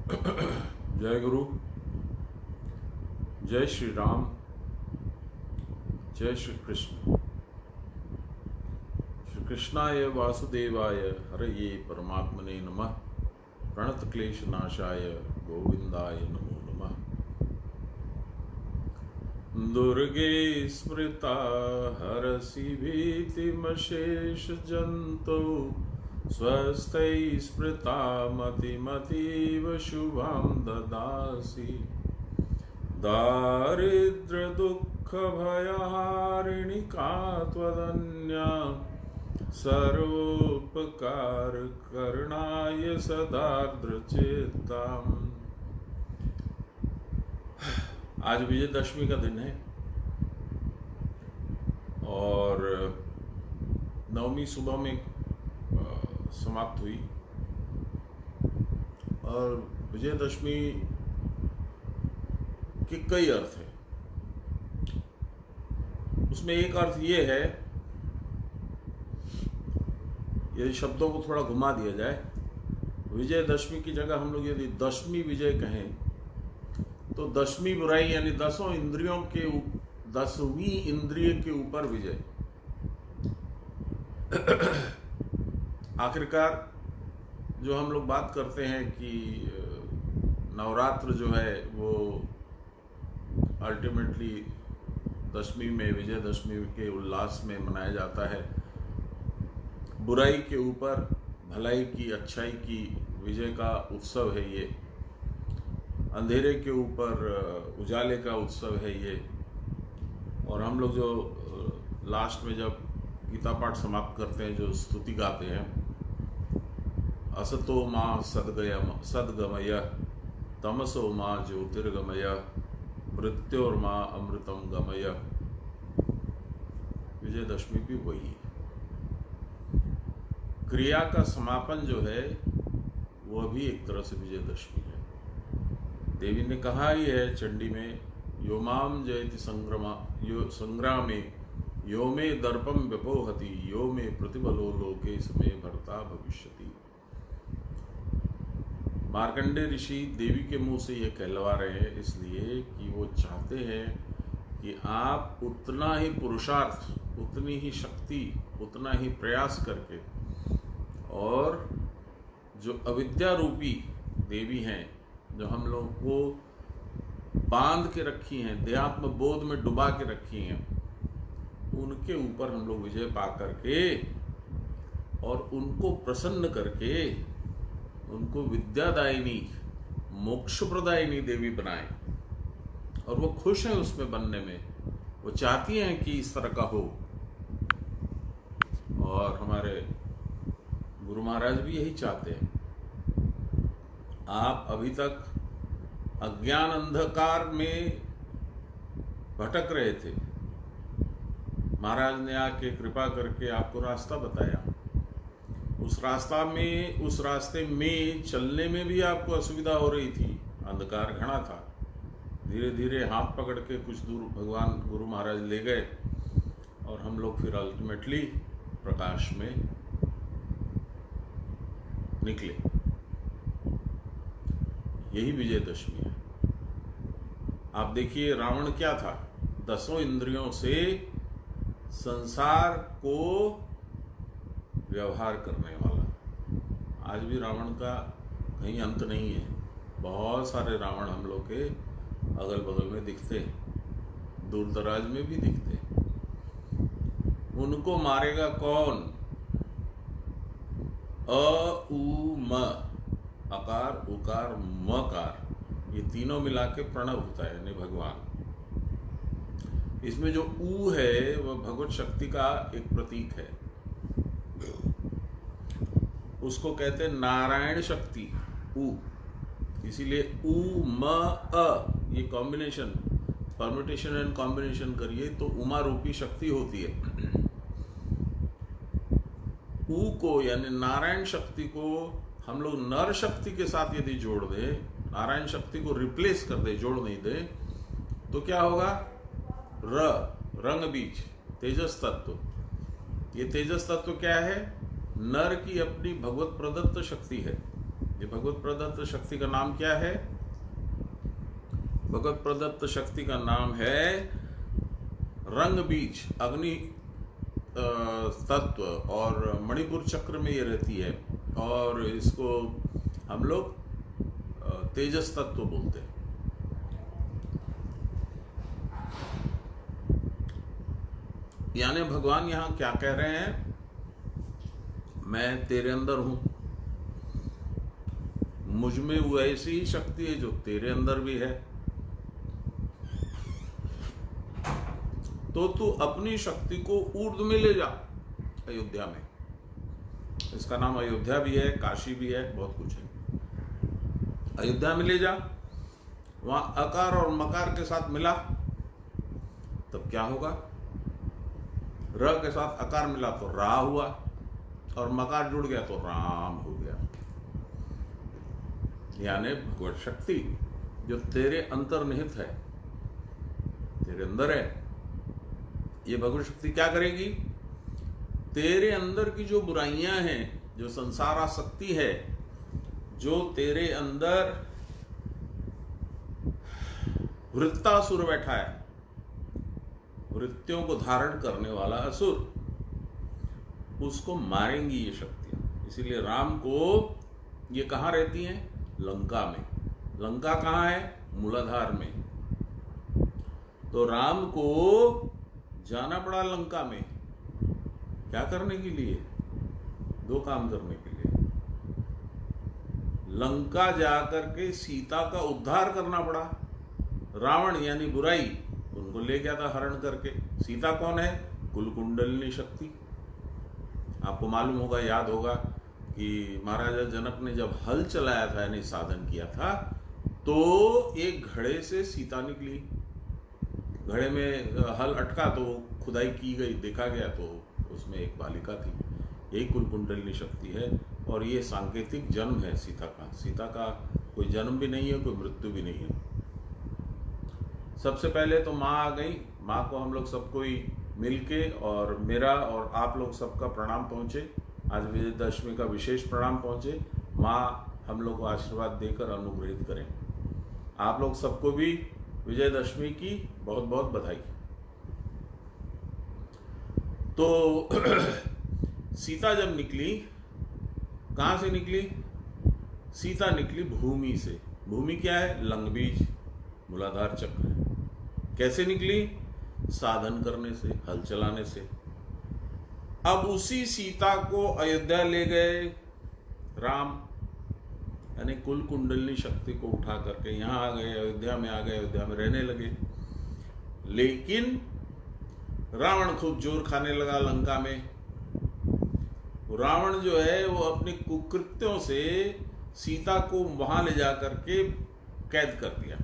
जय गुरु, जय श्री राम, जय श्री कृष्ण। श्री कृष्णाय वासुदेवाय हरये परमात्मने नमः। प्रणत क्लेश नाशाय गोविंदाय नमो नमः। दुर्गे स्मृता हरसि भीतिमशेष जंतो स्वस्थै स्मृता मतिमतीव शुभां ददासि। दारिद्र्य दुःख भयहारिणि का त्वदन्या सर्वोपकार करणाय सदार्द्र चेताम्। आज विजयदशमी का दिन है और नवमी सुबह में समाप्त हुई। और विजयदशमी के कई अर्थ हैं। उसमें एक अर्थ ये है, यदि शब्दों को थोड़ा घुमा दिया जाए, विजयदशमी की जगह हम लोग यदि दशमी विजय कहें तो दशमी बुराई यानी दसों इंद्रियों के 10वीं इंद्रिय के ऊपर विजय। आखिरकार जो हम लोग बात करते हैं कि नवरात्र जो है वो अल्टीमेटली दशमी में, विजयदशमी के उल्लास में मनाया जाता है। बुराई के ऊपर भलाई की, अच्छाई की विजय का उत्सव है ये। अंधेरे के ऊपर उजाले का उत्सव है ये। और हम लोग जो लास्ट में जब गीता पाठ समाप्त करते हैं, जो स्तुति गाते हैं, असतो मां सद्गमय तमसो मां ज्योतिर्गमय मृत्योर्मा अमृतम गमय। विजयदशमी भी वही है। क्रिया का समापन जो है वह भी एक तरह से विजयदशमी है। देवी ने कहा ही है चंडी में, योमाम जयति संग्रामे यो मे दर्पम व्यपोहति यो मे प्रतिबलो लोके समे भरता भविष्यति। मार्कंडे ऋषि देवी के मुंह से ये कहलवा रहे हैं इसलिए कि वो चाहते हैं कि आप उतना ही पुरुषार्थ, उतनी ही शक्ति, उतना ही प्रयास करके, और जो अविद्या रूपी देवी हैं, जो हम लोगों को बांध के रखी हैं, देहात्म बोध में डुबा के रखी हैं, उनके ऊपर हम लोग विजय पा करके और उनको प्रसन्न करके उनको विद्यादायिनी, मोक्ष प्रदायिनी देवी बनाएं। और वो खुश हैं उसमें बनने में, वो चाहती हैं कि इस तरह का हो। और हमारे गुरु महाराज भी यही चाहते हैं। आप अभी तक अज्ञान अंधकार में भटक रहे थे, महाराज ने आके कृपा करके आपको रास्ता बताया। उस रास्ते में चलने में भी आपको असुविधा हो रही थी, अंधकार घना था। धीरे धीरे हाथ पकड़ के कुछ दूर भगवान गुरु महाराज ले गए और हम लोग फिर अल्टीमेटली प्रकाश में निकले। यही विजयदशमी है। आप देखिए, रावण क्या था? 10 इंद्रियों से संसार को व्यवहार करने वाला। आज भी रावण का कहीं अंत नहीं है। बहुत सारे रावण हम लोग के अगल बगल में दिखते हैं, दूर दराज में भी दिखते हैं। उनको मारेगा कौन? अ उ म, अकार उकार मकार, ये तीनों मिला के प्रणव होता है, यानी भगवान। इसमें जो ऊ है वह भगवत शक्ति का एक प्रतीक है। उसको कहते हैं नारायण शक्ति, ऊ। इसीलिए ऊ म अ, ये कॉम्बिनेशन, परम्यूटेशन एंड कॉम्बिनेशन करिए तो उमा रूपी शक्ति होती है। ऊ को यानी नारायण शक्ति को हम लोग नर शक्ति के साथ यदि जोड़ दें, नारायण शक्ति को रिप्लेस कर दे, जोड़ नहीं दे, तो क्या होगा? रंग बीज, तेजस तत्व। ये तेजस तत्व क्या है? नर की अपनी भगवत प्रदत्त शक्ति है। ये भगवत प्रदत्त शक्ति का नाम क्या है? भगवत प्रदत्त शक्ति का नाम है रंग बीज, अग्नि तत्व, और मणिपुर चक्र में ये रहती है, और इसको हम लोग तेजस तत्व बोलते हैं। यानी भगवान यहाँ क्या कह रहे हैं? मैं तेरे अंदर हूं, मुझ में वो ऐसी ही शक्ति है जो तेरे अंदर भी है, तो तू अपनी शक्ति को ऊर्ध्व में ले जा। अयोध्या में, इसका नाम अयोध्या भी है, काशी भी है, बहुत कुछ है। अयोध्या में ले जा, वहां अकार और मकार के साथ मिला, तब क्या होगा? र के साथ अकार मिला तो रा हुआ, और मकार जुड़ गया तो राम हो गया। यानी भगवत शक्ति जो तेरे अंतर्निहित है, तेरे अंदर है, ये भगवत शक्ति क्या करेगी? तेरे अंदर की जो बुराइयां हैं, जो संसार आसक्ति है, जो तेरे अंदर वृत्तासुर बैठा है, वृत्तियों को धारण करने वाला असुर, उसको मारेंगी ये शक्तियां। इसीलिए राम को, ये कहाँ रहती हैं? लंका में। लंका कहाँ है? मूलाधार में। तो राम को जाना पड़ा लंका में, क्या करने के लिए? दो काम करने के लिए। लंका जाकर के सीता का उद्धार करना पड़ा। रावण यानी बुराई, उनको ले गया था हरण करके। सीता कौन है? कुलकुंडलिनी शक्ति। आपको मालूम होगा, याद होगा कि महाराजा जनक ने जब हल चलाया था, यानी साधन किया था, तो एक घड़े से सीता निकली। घड़े में हल अटका तो खुदाई की गई, देखा गया तो उसमें एक बालिका थी। यही कुलकुंडलिनी शक्ति है, और ये सांकेतिक जन्म है सीता का। सीता का कोई जन्म भी नहीं है, कोई मृत्यु भी नहीं है। सबसे पहले तो माँ आ गई। माँ को हम लोग सब कोई मिलके, और मेरा और आप लोग सबका प्रणाम पहुँचे। आज विजयदशमी का विशेष प्रणाम पहुँचे। माँ हम लोग को आशीर्वाद देकर अनुग्रहित करें। आप लोग सबको भी विजयदशमी की बहुत बहुत बधाई। तो सीता जब निकली, कहाँ से निकली? सीता निकली भूमि से। भूमि क्या है? लंगबीज, मूलाधार चक्र है। कैसे निकली? साधन करने से, हल चलाने से। अब उसी सीता को अयोध्या ले गए राम, यानी कुल कुंडलिनी शक्ति को उठा करके यहाँ आ गए, अयोध्या में आ गए, अयोध्या में रहने लगे। लेकिन रावण खूब जोर खाने लगा लंका में। रावण जो है वो अपने कुकृत्यों से सीता को वहां ले जा करके कैद कर दिया।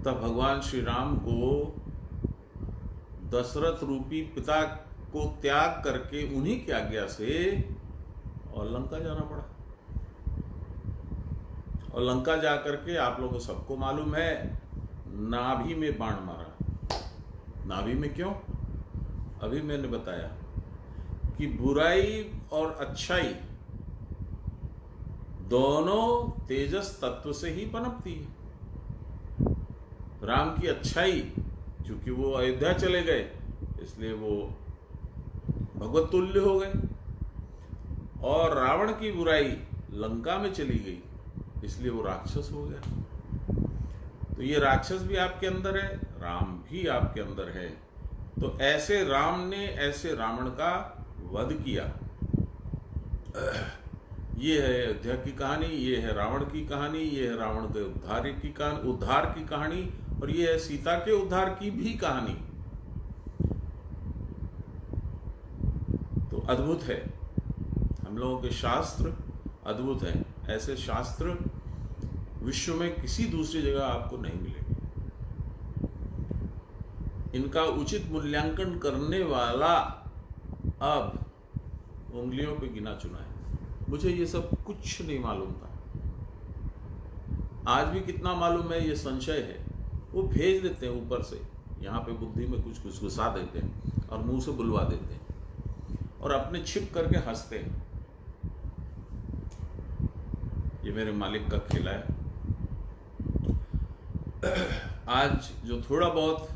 तब भगवान श्री राम को दशरथ रूपी पिता को त्याग करके उन्हीं की आज्ञा से और लंका जाना पड़ा। और लंका जा करके आप लोगों को सबको मालूम है, नाभि में बाण मारा। नाभि में क्यों? अभी मैंने बताया कि बुराई और अच्छाई दोनों तेजस तत्व से ही पनपती है। राम की अच्छाई, क्योंकि वो अयोध्या चले गए इसलिए वो भगवत तुल्य हो गए, और रावण की बुराई लंका में चली गई इसलिए वो राक्षस हो गया। तो ये राक्षस भी आपके अंदर है, राम भी आपके अंदर है। तो ऐसे राम ने ऐसे रावण का वध किया। ये है अयोध्या की कहानी, ये है रावण की कहानी, ये है रावण के उद्धार की कहानी, और ये है सीता के उद्धार की भी कहानी। तो अद्भुत है, हम लोगों के शास्त्र अद्भुत है। ऐसे शास्त्र विश्व में किसी दूसरी जगह आपको नहीं मिलेंगे। इनका उचित मूल्यांकन करने वाला अब उंगलियों पे गिना चुना है। मुझे ये सब कुछ नहीं मालूम था, आज भी कितना मालूम है ये संशय है। वो भेज देते हैं ऊपर से, यहाँ पे बुद्धि में कुछ घुसा देते हैं और मुंह से बुलवा देते हैं और अपने छिप करके हंसते हैं। ये मेरे मालिक का खेला है। आज जो थोड़ा बहुत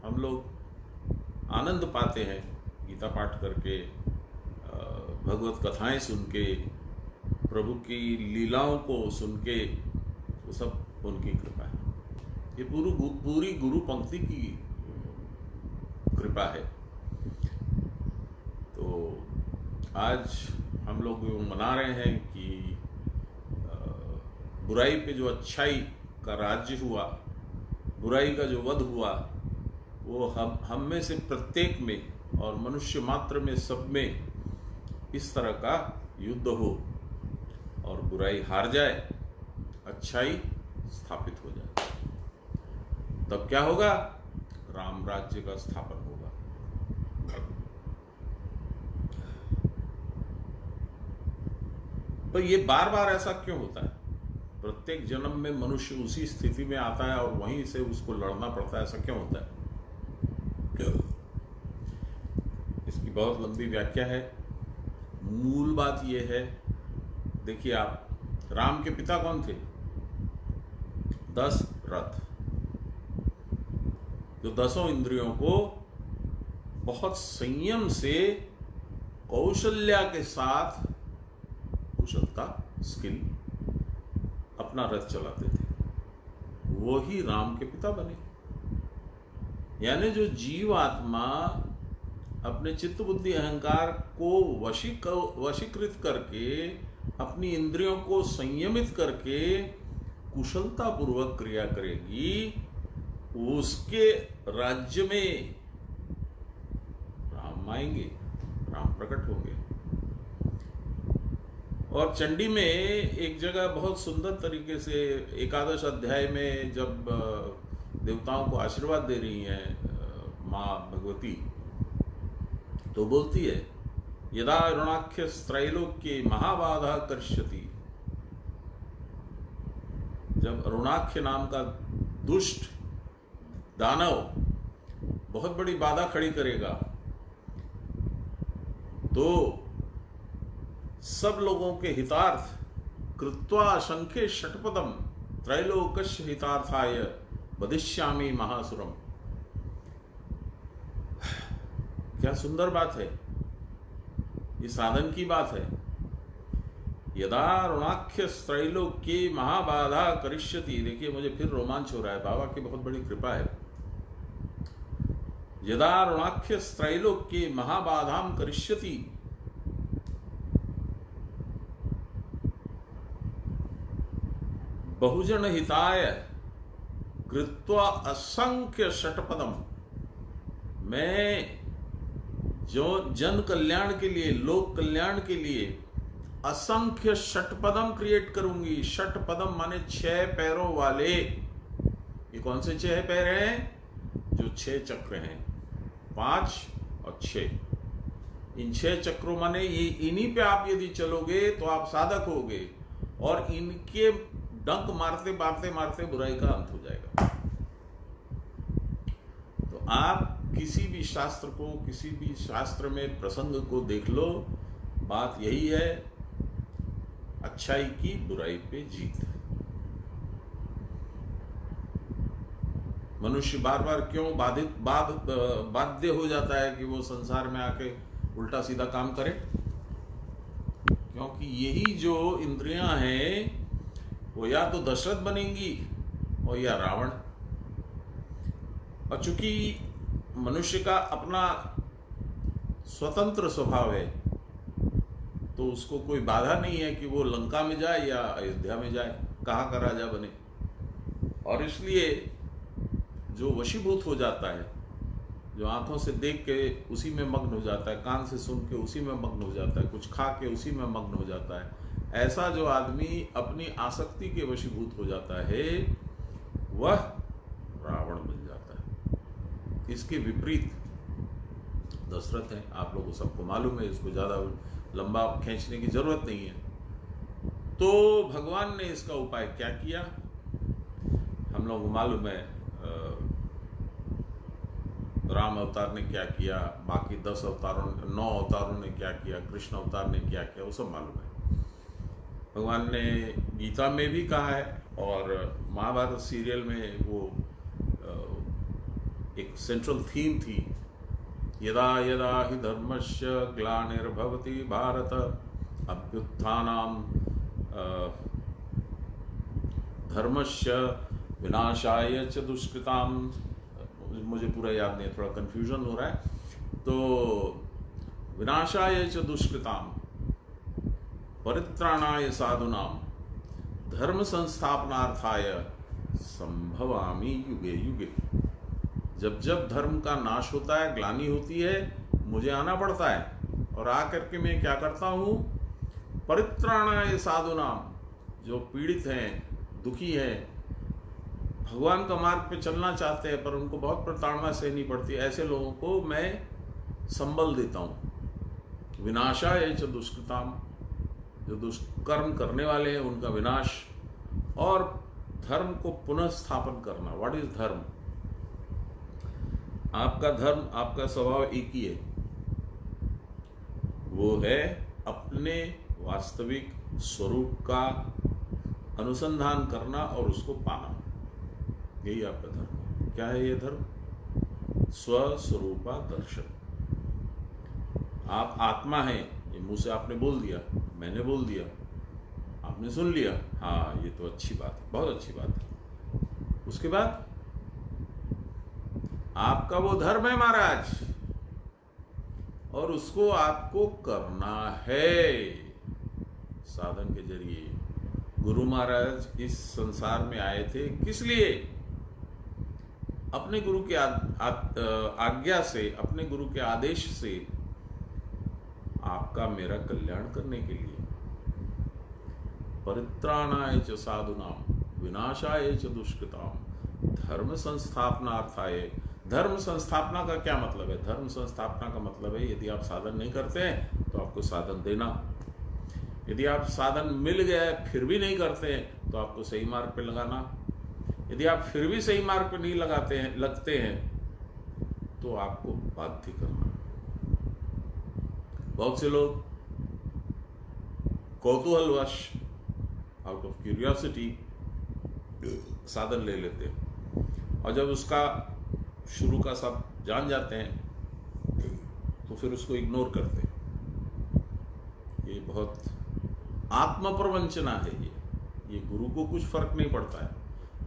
हम लोग आनंद पाते हैं गीता पाठ करके, भगवत कथाएं सुन के, प्रभु की लीलाओं को सुन के, वो सब उनकी कृपा है। ये पूरी गुरु पंक्ति की कृपा है। तो आज हम लोग मना रहे हैं कि बुराई पे जो अच्छाई का राज्य हुआ, बुराई का जो वध हुआ, वो हम में से प्रत्येक में और मनुष्य मात्र में, सब में इस तरह का युद्ध हो और बुराई हार जाए, अच्छाई स्थापित हो जाए। तब क्या होगा? राम राज्य का स्थापन होगा। पर ये बार बार ऐसा क्यों होता है? प्रत्येक जन्म में मनुष्य उसी स्थिति में आता है और वहीं से उसको लड़ना पड़ता है, ऐसा क्यों होता है? इसकी बहुत लंबी व्याख्या है। मूल बात यह है, देखिए आप, राम के पिता कौन थे? दशरथ, जो 10 इंद्रियों को बहुत संयम से, कौशल्या के साथ, कुशलता, स्किल, अपना रथ चलाते थे, वो ही राम के पिता बने। यानी जो जीव आत्मा अपने चित्त बुद्धि अहंकार को वशीकृत करके, अपनी इंद्रियों को संयमित करके कुशलता पूर्वक क्रिया करेगी, उसके राज्य में राम आएंगे, राम प्रकट होंगे। और चंडी में एक जगह बहुत सुंदर तरीके से एकादश अध्याय में जब देवताओं को आशीर्वाद दे रही हैं माँ भगवती, तो बोलती है, यदा अरुणाख्य त्रैलोक्ये महाबाधा कर्ष्यति। जब अरुणाख्य नाम का दुष्ट दानव बहुत बड़ी बाधा खड़ी करेगा, तो सब लोगों के हितार्थ कृत्वा शंखे षटपदम त्रैलोकस्य हितार्थाय वदिष्यामि महासुरम। क्या सुंदर बात है, ये साधन की बात है। यदा ऋणाख्य त्रैलोक्ये महाबाधा करिष्यति। देखिए, मुझे फिर रोमांच हो रहा है, बाबा की बहुत बड़ी कृपा है। यदा ऋणाख्य त्रैलोक्ये महाबाधाम करिष्यति बहुजन हिताय कृत्वा असंख्य षटपदम। मैं जो जन कल्याण के लिए, लोक कल्याण के लिए असंख्य षटपदम क्रिएट करूंगी। षटपदम माने 6 पैरों वाले। ये कौन से 6 पैर हैं? जो 6 चक्र हैं, 5 और 6। इन 6 चक्रों माने ये, इन्हीं पे आप यदि चलोगे तो आप साधक होगे, और इनके डंक मारते मारते मारते बुराई का अंत हो जाएगा। तो आप किसी भी शास्त्र को, किसी भी शास्त्र में प्रसंग को देख लो, बात यही है, अच्छाई की बुराई पे जीत। मनुष्य बार बार क्यों बाध्य हो जाता है कि वो संसार में आके उल्टा सीधा काम करे? क्योंकि यही जो इंद्रियां हैं, वो या तो दशरथ बनेंगी और या रावण। और चूंकि मनुष्य का अपना स्वतंत्र स्वभाव है, तो उसको कोई बाधा नहीं है कि वो लंका में जाए या अयोध्या में जाए, कहाँ का राजा बने। और इसलिए जो वशीभूत हो जाता है, जो आंखों से देख के उसी में मग्न हो जाता है, कान से सुन के उसी में मग्न हो जाता है, कुछ खा के उसी में मग्न हो जाता है, ऐसा जो आदमी अपनी आसक्ति के वशीभूत हो जाता है, वह रावण बन जाता है। इसके विपरीत दशरथ हैं, आप लोगों सबको मालूम है, इसको ज़्यादा लंबा खींचने की जरूरत नहीं है। तो भगवान ने इसका उपाय क्या किया, हम लोगों को मालूम है। राम अवतार ने क्या किया, बाकी 10 अवतारों, 9 अवतारों ने क्या किया, कृष्ण अवतार ने क्या किया, वो सब मालूम है। भगवान ने गीता में भी कहा है, और महाभारत सीरियल में वो एक सेंट्रल थीम थी, यदा यदा हि धर्मस्य ग्लानिर्भवति भारत अभ्युत्थानं धर्मस्य विनाशाय च दुष्कृतां। मुझे पूरा याद नहीं, थोड़ा कन्फ्यूजन हो रहा है। तो विनाशाय च दुष्कृतां परित्राणाय साधूनां धर्म संस्थापनार्थाय संभवामि युगे युगे। जब जब धर्म का नाश होता है, ग्लानि होती है, मुझे आना पड़ता है, और आकर के मैं क्या करता हूँ, परित्राणाय साधूनाम, जो पीड़ित हैं, दुखी हैं, भगवान का मार्ग पे चलना चाहते हैं पर उनको बहुत प्रताड़ना सहनी पड़ती है, ऐसे लोगों को मैं संबल देता हूँ। विनाशाय च दुष्कृताम, जो दुष्कर्म करने वाले हैं उनका विनाश, और धर्म को पुनः स्थापन करना। व्हाट इज धर्म? आपका धर्म, आपका स्वभाव एक ही है, वो है अपने वास्तविक स्वरूप का अनुसंधान करना और उसको पाना। यही आपका धर्म है। क्या है ये धर्म? स्वस्वरूपा दर्शन। आप आत्मा हैं, ये मुंह से आपने बोल दिया, मैंने बोल दिया, आपने सुन लिया, हाँ ये तो अच्छी बात है, बहुत अच्छी बात है। उसके बाद आपका वो धर्म है महाराज, और उसको आपको करना है साधन के जरिए। गुरु महाराज इस संसार में आए थे किस लिए? अपने गुरु के आज्ञा से, अपने गुरु के आदेश से आपका मेरा कल्याण करने के लिए। परित्राणाय च साधूनाम विनाशाय च दुष्कृताम धर्म संस्थापनार्थाय। धर्म संस्थापना का क्या मतलब है? धर्म संस्थापना का मतलब है, यदि आप साधन नहीं करते हैं तो आपको साधन देना। यदि आप साधन मिल गया है फिर भी नहीं करते हैं तो आपको सही मार्ग पे लगाना। यदि आप फिर भी सही मार्ग पे नहीं लगते हैं तो आपको बाध्य करना। बहुत से लोग कौतूहलवश, आउट ऑफ क्यूरियोसिटी, साधन ले लेते हैं, और जब उसका शुरू का सब जान जाते हैं तो फिर उसको इग्नोर करते हैं। ये बहुत आत्मप्रवंचना है। ये गुरु को कुछ फर्क नहीं पड़ता है,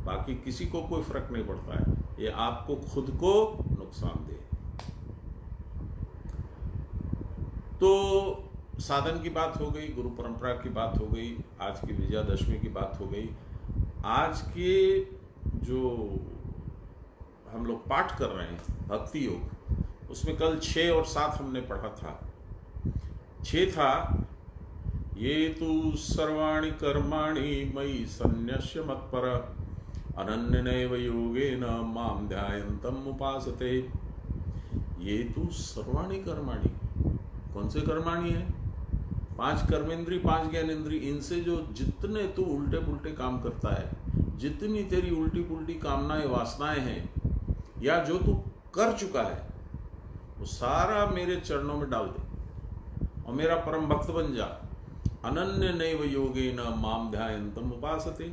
बाकी किसी को कोई फर्क नहीं पड़ता है, ये आपको खुद को नुकसान दे। तो साधन की बात हो गई, गुरु परंपरा की बात हो गई, आज की विजयादशमी की बात हो गई। आज के जो हम लोग पाठ कर रहे हैं भक्ति योग, उसमें कल 6 और 7 हमने पढ़ा था। 6 था, ये तु सर्वाणि कर्माणि मयि सन्न्यस्य मत्पर अनन्यनैव योगेन मां ध्यायन्तम् उपासते। ये तु सर्वाणि कर्माणि, कौन से कर्माणि है? 5 कर्मेंद्री, 5 ज्ञानेंद्री, इनसे जो जितने तू उल्टे पुल्टे काम करता है, जितनी तेरी उल्टी पुल्टी कामनाएं वासनाएं हैं, या जो तू कर चुका है, वो सारा मेरे चरणों में डाल दे और मेरा परम भक्त बन जा। अनन्य नैव योगेन मां ध्यायन्तम् उपासते।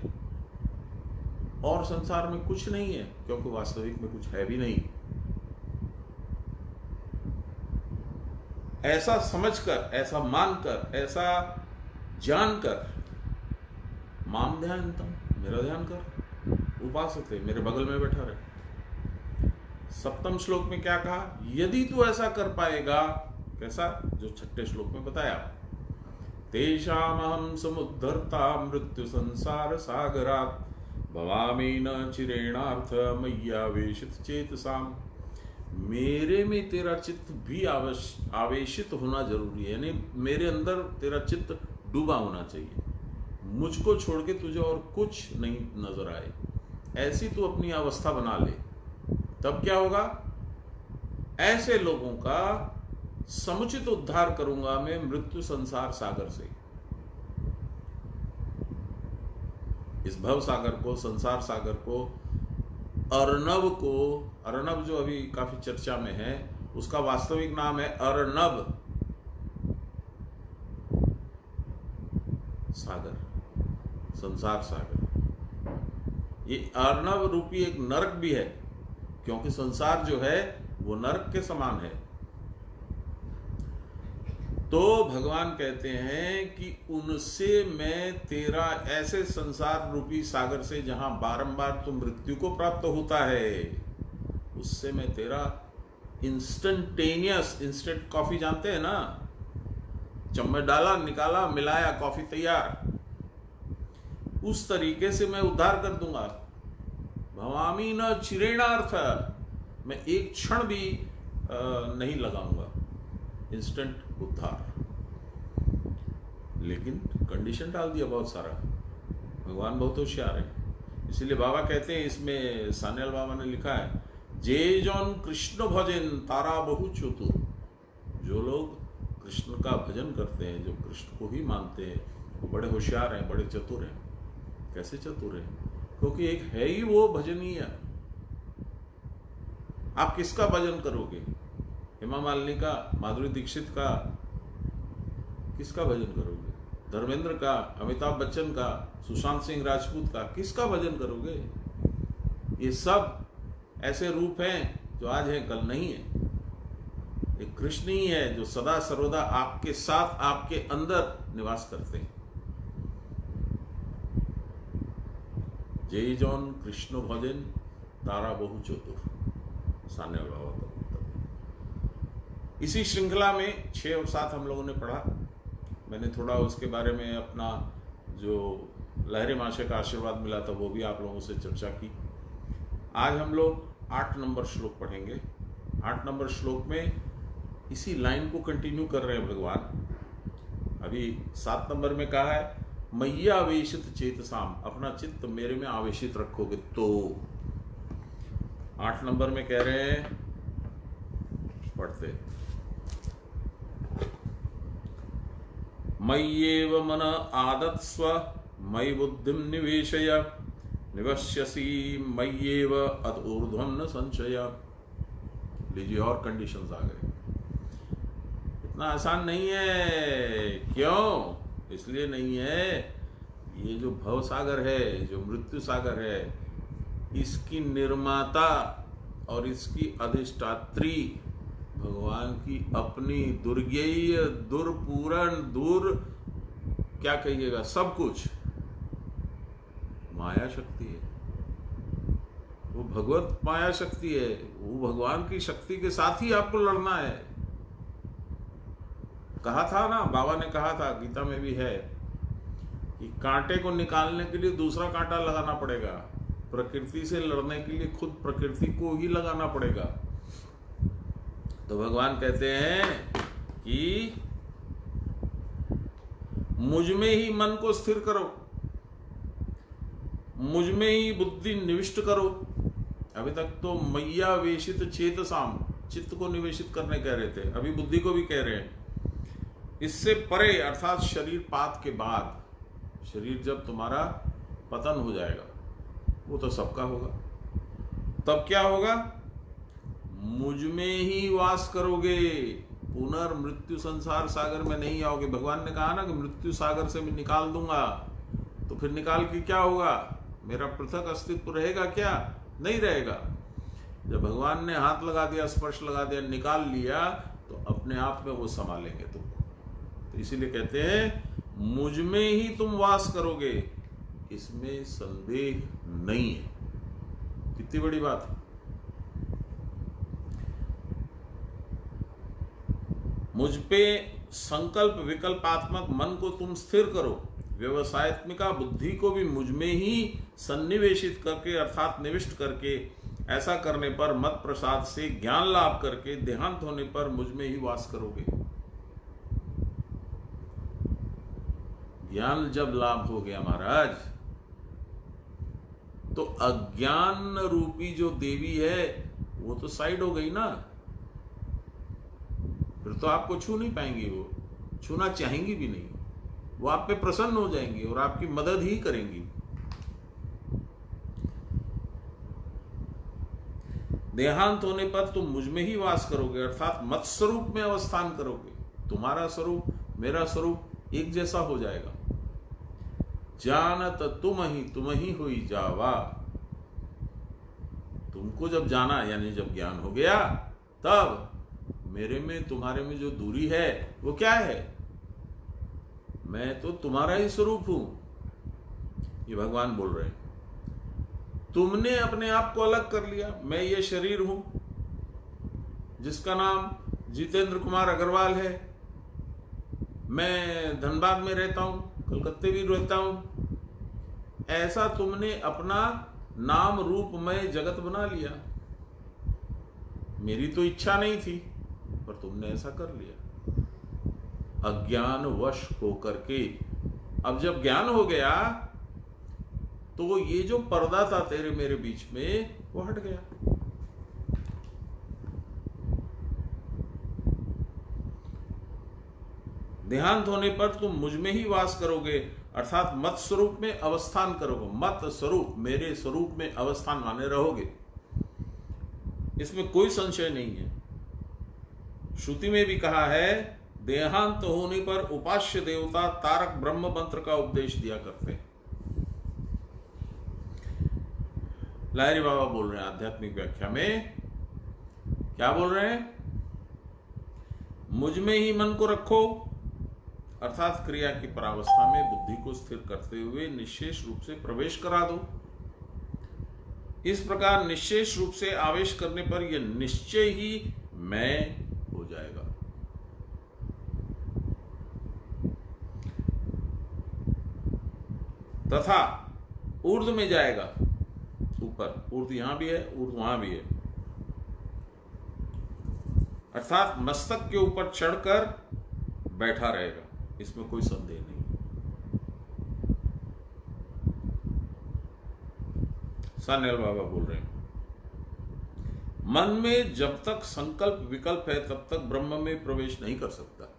और संसार में कुछ नहीं है, क्योंकि वास्तविक में कुछ है भी नहीं। ऐसा समझकर, ऐसा मानकर, ऐसा जानकर, मां ध्यायन्तम्, मेरा ध्यान कर, उपासते, मेरे बगल में बैठा रहे। 7वें श्लोक में क्या कहा? यदि तू ऐसा कर पाएगा, कैसा? जो 6ठे श्लोक में बताया, तेषामहं समुद्धर्ता मृत्यु संसार सागरात् भवामि न चिरेणार्थ मय्यावेशित चेतसाम। मेरे में तेरा चित्त भी आवेशित होना जरूरी है, यानी मेरे अंदर तेरा चित्त डूबा होना चाहिए। मुझको छोड़ के तुझे और कुछ नहीं नजर आए, ऐसी तू अपनी अवस्था बना ले। तब क्या होगा? ऐसे लोगों का समुचित उद्धार करूंगा मैं मृत्यु संसार सागर से। इस भव सागर को, संसार सागर को, अर्णव को, अर्णव जो अभी काफी चर्चा में है, उसका वास्तविक नाम है अर्णव। सागर, संसार सागर। ये अर्णव रूपी एक नरक भी है, क्योंकि संसार जो है वो नरक के समान है। तो भगवान कहते हैं कि उनसे मैं तेरा, ऐसे संसार रूपी सागर से जहां बारंबार तो मृत्यु को प्राप्त होता है, उससे मैं तेरा इंस्टेंटेनियस, इंस्टेंट कॉफी जानते हैं ना, चम्मच डाला, निकाला, मिलाया, कॉफी तैयार, उस तरीके से मैं उद्धार कर दूंगा। भवामी न चिरेणार्थ, मैं एक क्षण भी नहीं लगाऊंगा, इंस्टेंट उद्धार। लेकिन कंडीशन डाल दिया बहुत सारा। भगवान बहुत होशियार है, इसीलिए बाबा कहते हैं, इसमें सान्याल बाबा ने लिखा है, जे जौन कृष्ण भजन तारा बहु चतुर। जो लोग कृष्ण का भजन करते हैं, जो कृष्ण को ही मानते हैं, वो बड़े होशियार हैं, बड़े चतुर हैं। कैसे चतुर हैं? क्योंकि एक है ही वो भजनीय। आप किसका भजन करोगे? हेमा मालिनी का, माधुरी दीक्षित का? किसका भजन करोगे? धर्मेंद्र का, अमिताभ बच्चन का, सुशांत सिंह राजपूत का? किसका भजन करोगे? ये सब ऐसे रूप हैं जो आज हैं, कल नहीं है। एक कृष्ण ही है जो सदा सर्वदा आपके साथ, आपके अंदर निवास करते हैं। जय जौन कृष्ण भजन तारा बहु चतुर, सान्याल बाबा का उत्तर। इसी श्रृंखला में 6 और 7 हम लोगों ने पढ़ा। मैंने थोड़ा उसके बारे में अपना जो लहरी महाशय का आशीर्वाद मिला था वो भी आप लोगों से चर्चा की। आज हम लोग 8 नंबर श्लोक पढ़ेंगे। 8 नंबर श्लोक में इसी लाइन को कंटिन्यू कर रहे हैं भगवान। अभी 7 नंबर में कहा है, मैया आवेशित चेतसाम, अपना चित्त मेरे में आवेशित रखोगे तो। 8 नंबर में कह रहे हैं, पढ़ते, मय्येव मन आदत्स्व मयि बुद्धिं निवेशय निवश्यसि मय्येव अत ऊर्ध्वं न संशय। लीजिए, और कंडीशंस आ गए। इतना आसान नहीं है। क्यों? इसलिए नहीं है, ये जो भव सागर है, जो मृत्यु सागर है, इसकी निर्माता और इसकी अधिष्ठात्री भगवान की अपनी दुर्गेय, दुर्पूरण, दूर क्या कहिएगा, सब कुछ माया शक्ति है। वो भगवत माया शक्ति है। वो भगवान की शक्ति के साथ ही आपको लड़ना है। कहा था ना, बाबा ने कहा था, गीता में भी है, कि कांटे को निकालने के लिए दूसरा कांटा लगाना पड़ेगा। प्रकृति से लड़ने के लिए खुद प्रकृति को ही लगाना पड़ेगा। तो भगवान कहते हैं कि मुझ में ही मन को स्थिर करो, मुझ में ही बुद्धि निविष्ट करो। अभी तक तो मैया वेशित चेतसाम, चित्त को निवेशित करने कह रहे थे, अभी बुद्धि को भी कह रहे हैं। इससे परे, अर्थात शरीर पात के बाद, शरीर जब तुम्हारा पतन हो जाएगा, वो तो सबका होगा, तब क्या होगा? मुझ में ही वास करोगे, पुनर्मृत्यु संसार सागर में नहीं आओगे। भगवान ने कहा ना कि मृत्यु सागर से मैं निकाल दूंगा, तो फिर निकाल के क्या होगा? मेरा पृथक अस्तित्व रहेगा क्या? नहीं रहेगा। जब भगवान ने हाथ लगा दिया, स्पर्श लगा दिया, निकाल लिया, तो अपने आप में वो संभालेंगे तुमको। तो इसीलिए कहते हैं मुझ में ही तुम वास करोगे, इसमें संदेह नहीं है। कितनी बड़ी बात है। मुझ पे संकल्प विकल्पात्मक मन को तुम स्थिर करो, व्यवसायत्मिका बुद्धि को भी मुझ में ही सन्निवेशित करके, अर्थात निविष्ट करके, ऐसा करने पर मत प्रसाद से ज्ञान लाभ करके देहांत होने पर मुझ में ही वास करोगे। ज्ञान जब लाभ हो गया महाराज, तो अज्ञान रूपी जो देवी है वो तो साइड हो गई ना। फिर तो आपको छू नहीं पाएंगी, वो छूना चाहेंगी भी नहीं। वो आप पे प्रसन्न हो जाएंगी और आपकी मदद ही करेंगी। देहांत होने पर तुम मुझ में ही वास करोगे, अर्थात मत स्वरूप में अवस्थान करोगे। तुम्हारा स्वरूप, मेरा स्वरूप एक जैसा हो जाएगा। जानत तुम ही हुई जावा। तुमको जब जाना यानी जब ज्ञान हो गया, तब मेरे में तुम्हारे में जो दूरी है वो क्या है? मैं तो तुम्हारा ही स्वरूप हूं, ये भगवान बोल रहे हैं। तुमने अपने आप को अलग कर लिया। मैं ये शरीर हूं जिसका नाम जितेंद्र कुमार अग्रवाल है। मैं धनबाद में रहता हूं, कलकत्ते भी रहता हूं। ऐसा तुमने अपना नाम रूपमय जगत बना लिया। मेरी तो इच्छा नहीं थी, पर तुमने ऐसा कर लिया अज्ञान वश होकर के। अब जब ज्ञान हो गया तो ये जो पर्दा था तेरे मेरे बीच में वो हट गया। देहांत होने पर तुम मुझ में ही वास करोगे, अर्थात मत स्वरूप में अवस्थान करोगे। मत स्वरूप, मेरे स्वरूप में अवस्थान माने रहोगे, इसमें कोई संशय नहीं है। श्रुति में भी कहा है, देहांत होने पर उपास्य देवता तारक ब्रह्म मंत्र का उपदेश दिया करते हैं। लाहिरी बाबा बोल रहे हैं आध्यात्मिक व्याख्या में, क्या बोल रहे हैं? मुझ में ही मन को रखो, अर्थात क्रिया की परावस्था में बुद्धि को स्थिर करते हुए निश्चेष रूप से प्रवेश करा दो। इस प्रकार निश्चेष रूप से आवेश करने पर यह निश्चय ही मैं हो जाएगा। तथा ऊर्ध्व में जाएगा, ऊपर। ऊर्ध्व यहां भी है, ऊर्ध्व वहां भी है, अर्थात मस्तक के ऊपर चढ़कर बैठा रहेगा, इसमें कोई संदेह नहीं। सान्याल बाबा बोल रहे हैं, मन में जब तक संकल्प विकल्प है तब तक ब्रह्म में प्रवेश नहीं कर सकता।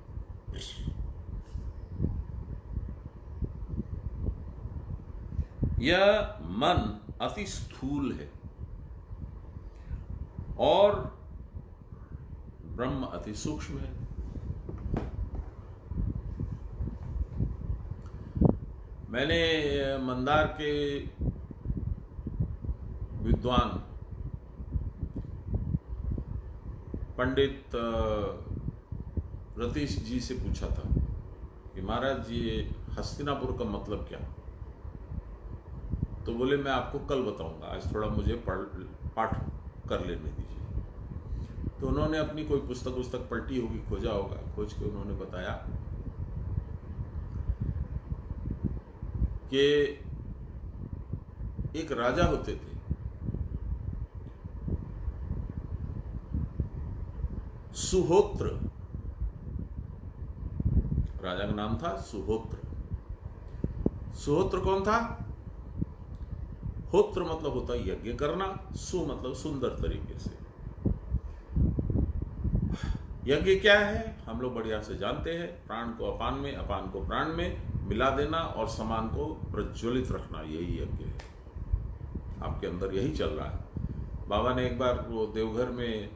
यह मन अति स्थूल है और ब्रह्म अति सूक्ष्म है। मैंने मंदार के विद्वान पंडित रतीश जी से पूछा था कि महाराज ये हस्तिनापुर का मतलब क्या? तो बोले मैं आपको कल बताऊंगा, आज थोड़ा मुझे पाठ कर लेने दीजिए। तो उन्होंने अपनी कोई पुस्तक पलटी होगी, खोजा होगा, खोज के उन्होंने बताया कि एक राजा होते थे, सुहोत्र, राजा का नाम था सुहोत्र। सुहोत्र कौन था? होत्र मतलब होता है यज्ञ करना, सु मतलब सुंदर तरीके से। यज्ञ क्या है हम लोग बढ़िया से जानते हैं, प्राण को अपान में, अपान को प्राण में मिला देना और समान को प्रज्वलित रखना, यही यज्ञ है। आपके अंदर यही चल रहा है। बाबा ने एक बार वो देवघर में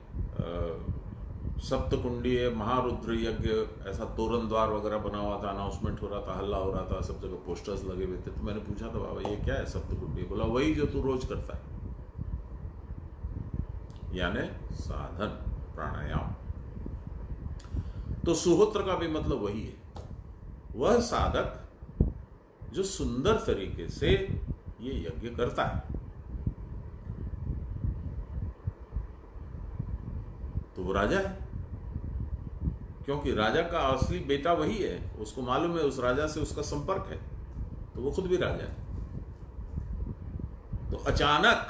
सप्तकुंडीय महारुद्र यज्ञ, ऐसा तोरण द्वार वगैरह बना हुआ था, अनाउंसमेंट हो रहा था, हल्ला हो रहा था, सब जगह पोस्टर्स लगे हुए थे। तो मैंने पूछा था बाबा ये क्या है सप्तकुंडीय? बोला वही जो तू रोज करता है, यानी साधन प्राणायाम। तो सुहोत्र का भी मतलब वही है, वह साधक जो सुंदर तरीके से ये यज्ञ करता है। तो वो राजा है, क्योंकि राजा का असली बेटा वही है, उसको मालूम है उस राजा से उसका संपर्क है, तो वो खुद भी राजा है। तो अचानक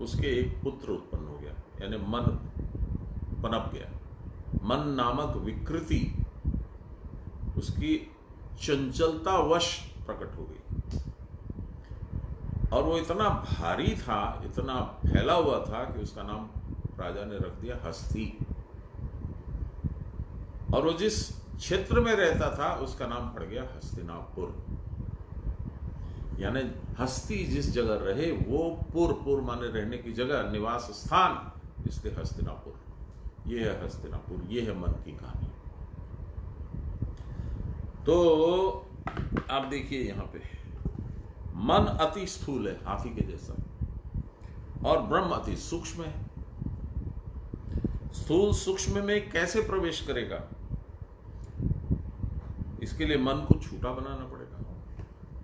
उसके एक पुत्र उत्पन्न हो गया, यानी मन पनप गया। मन नामक विकृति उसकी चंचलता वश प्रकट हो गई, और वो इतना भारी था, इतना फैला हुआ था कि उसका नाम राजा ने रख दिया हस्ती। और वो जिस क्षेत्र में रहता था उसका नाम पड़ गया हस्तिनापुर, यानी हस्ती जिस जगह रहे वो पुर माने रहने की जगह, निवास स्थान, इसलिए हस्तिनापुर। ये है हस्तिनापुर, ये है मन की कहानी। तो आप देखिए यहां पे मन अति स्थूल है, हाथी के जैसा, और ब्रह्म अति सूक्ष्म है। स्थूल सूक्ष्म में कैसे प्रवेश करेगा? इसके लिए मन को छोटा बनाना पड़ेगा।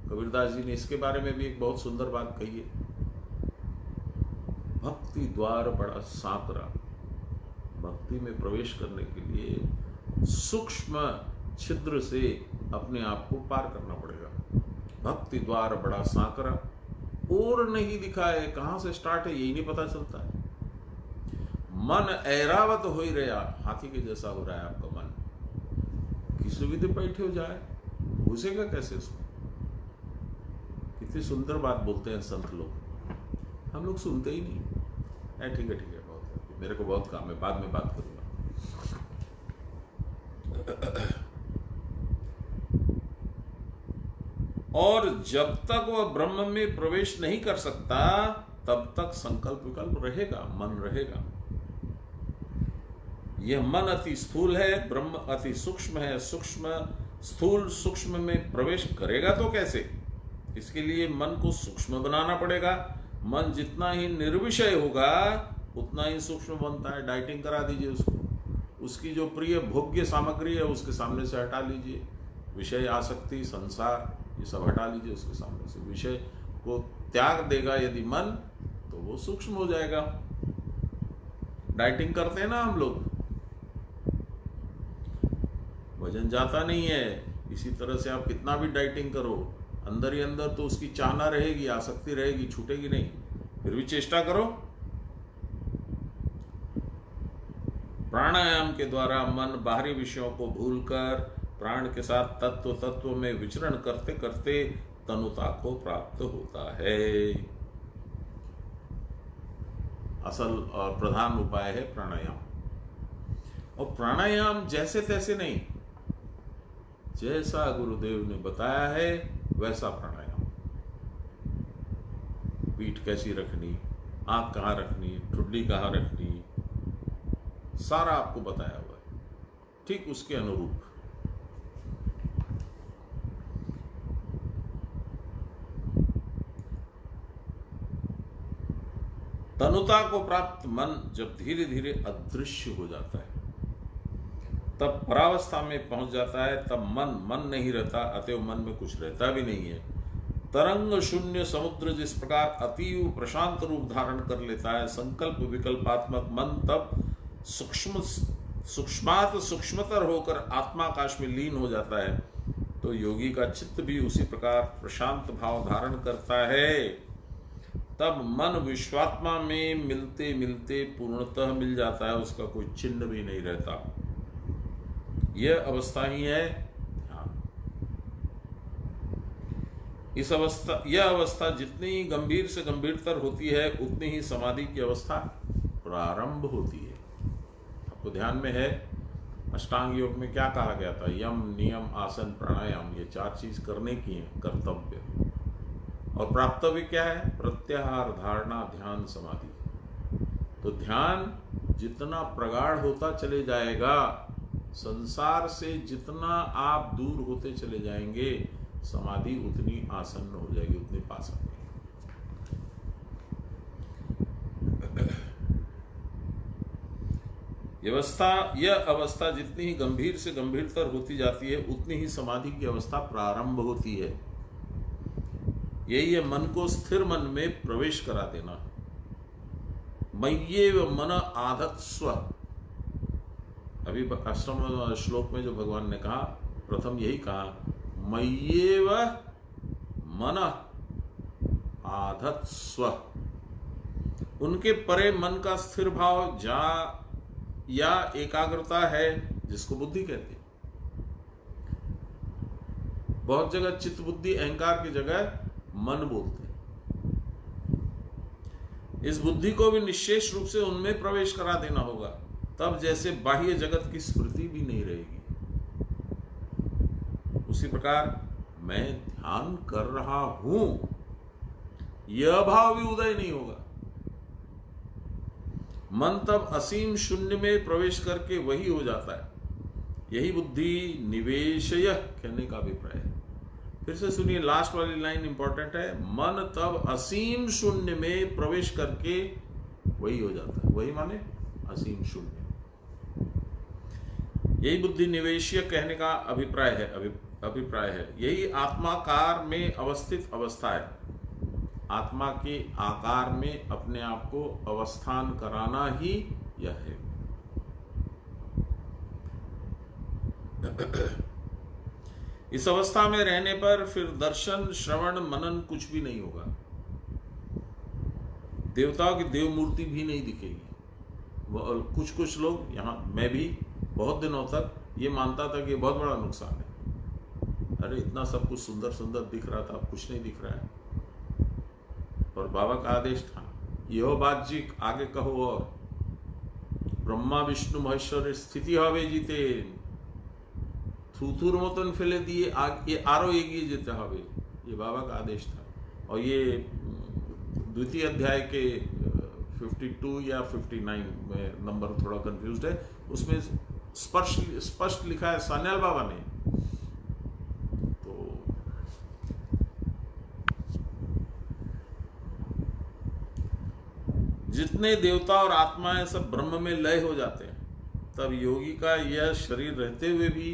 कबीरदास जी ने इसके बारे में भी एक बहुत सुंदर बात कही है, भक्ति द्वार बड़ा सांकरा। भक्ति में प्रवेश करने के लिए सूक्ष्म छिद्र से अपने आप को पार करना पड़ेगा। भक्ति द्वार बड़ा सांकरा, और नहीं दिखा है, कहां से स्टार्ट है यही नहीं पता चलता है। मन ऐरावत हो ही रहा, हाथी के जैसा हो रहा है आपका मन, किसी विधि बैठे हो जाए, घुसेगा कैसे उसमें? कितनी सुंदर बात बोलते हैं संत लोग, हम लोग सुनते ही नहीं। ठीक है बहुत है, मेरे को बहुत काम है, बाद में बात करूंगा। और जब तक वह ब्रह्म में प्रवेश नहीं कर सकता तब तक संकल्प विकल्प रहेगा, मन रहेगा। यह मन अति स्थूल है, ब्रह्म अति सूक्ष्म है। सूक्ष्म स्थूल सूक्ष्म में प्रवेश करेगा तो कैसे? इसके लिए मन को सूक्ष्म बनाना पड़ेगा। मन जितना ही निर्विषय होगा उतना ही सूक्ष्म बनता है। डाइटिंग करा दीजिए उसको, उसकी जो प्रिय भोग्य सामग्री है उसके सामने से हटा लीजिए। विषय आसक्ति, संसार, ये सब हटा लीजिए उसके सामने से। विषय को त्याग देगा यदि मन, तो वो सूक्ष्म हो जाएगा। डाइटिंग करते हैं ना हम लोग, वजन जाता नहीं है। इसी तरह से आप कितना भी डाइटिंग करो, अंदर ही अंदर तो उसकी चाहना रहेगी, आसक्ति रहेगी, छूटेगी नहीं। फिर भी चेष्टा करो। प्राणायाम के द्वारा मन बाहरी विषयों को भूलकर प्राण के साथ तत्व में विचरण करते करते तनुता को प्राप्त होता है। असल और प्रधान उपाय है प्राणायाम। और प्राणायाम जैसे तैसे नहीं, जैसा गुरुदेव ने बताया है वैसा प्राणायाम। पीठ कैसी रखनी, आंख कहाँ रखनी, ठुड्डी कहाँ रखनी, सारा आपको बताया हुआ है, ठीक उसके अनुरूप। तनुता को प्राप्त मन जब धीरे धीरे अदृश्य हो जाता है, तब परावस्था में पहुंच जाता है। तब मन नहीं रहता, अतएव मन में कुछ रहता भी नहीं है। तरंग शून्य समुद्र जिस प्रकार अतीव प्रशांत रूप धारण कर लेता है, संकल्प विकल्पात्मक मन तब सूक्ष्मात सूक्ष्मतर होकर आत्माकाश में लीन हो जाता है। तो योगी का चित्त भी उसी प्रकार प्रशांत भाव धारण करता है। तब मन विश्वात्मा में मिलते मिलते पूर्णतः मिल जाता है, उसका कोई चिन्ह भी नहीं रहता। यह अवस्था ही है ध्यान। यह अवस्था जितनी गंभीर से गंभीरतर होती है उतनी ही समाधि की अवस्था प्रारंभ होती है। आपको ध्यान में है अष्टांग योग में क्या कहा गया था? यम, नियम, आसन, प्राणायाम, ये 4 चीज करने की है, कर्तव्य। और प्राप्तव्य क्या है? प्रत्याहार, धारणा, ध्यान, समाधि। तो ध्यान जितना प्रगाढ़ होता चले जाएगा, संसार से जितना आप दूर होते चले जाएंगे, समाधि उतनी आसन्न हो जाएगी, उतनी पास आ जाएगी। यह अवस्था जितनी ही गंभीर से गंभीरतर होती जाती है उतनी ही समाधि की अवस्था प्रारंभ होती है। यही है मन को स्थिर मन में प्रवेश करा देना। मय्येव मन आधत्स्व, अभी अष्टम श्लोक में जो भगवान ने कहा, प्रथम यही कहा, मय्येव मन आधत्स्व। उनके परे मन का स्थिर भाव या एकाग्रता है, जिसको बुद्धि कहते हैं। बहुत जगह चित्त बुद्धि अहंकार की जगह मन बोलते हैं। इस बुद्धि को भी निश्चेष रूप से उनमें प्रवेश करा देना होगा, तब जैसे बाह्य जगत की स्मृति भी नहीं रहेगी। उसी प्रकार मैं ध्यान कर रहा हूं, यह भाव भी उदय नहीं होगा। मन तब असीम शून्य में प्रवेश करके वही हो जाता है। यही बुद्धि निवेशय कहने का अभिप्राय है। फिर से सुनिए, लास्ट वाली लाइन इंपॉर्टेंट है। मन तब असीम शून्य में प्रवेश करके वही हो जाता है। वही माने असीम शून्य। यही बुद्धि निवेशीय कहने का अभिप्राय है। यही आत्माकार में अवस्थित अवस्था है। आत्मा के आकार में अपने आप को अवस्थान कराना ही यह है। इस अवस्था में रहने पर फिर दर्शन, श्रवण, मनन कुछ भी नहीं होगा। देवताओं की देव मूर्ति भी नहीं दिखेगी। कुछ लोग, यहाँ मैं भी बहुत दिनों तक ये मानता था कि ये बहुत बड़ा नुकसान है। अरे इतना सब कुछ सुंदर सुंदर दिख रहा था, कुछ नहीं दिख रहा है। और बाबा का आदेश था, यह बात जी आगे कहो। और ब्रह्मा विष्णु महेश्वर स्थिति हवे जीते, थूथुर मतन फेले दिए ये आरो एगिए जेते हवे। ये बाबा का आदेश था। और ये द्वितीय अध्याय के 52 या 59 में नंबर थोड़ा कंफ्यूज्ड है, उसमें स्पष्ट लिखा है सान्याल बाबा ने। तो जितने देवता और आत्माएं सब ब्रह्म में लय हो जाते हैं, तब योगी का यह शरीर रहते हुए भी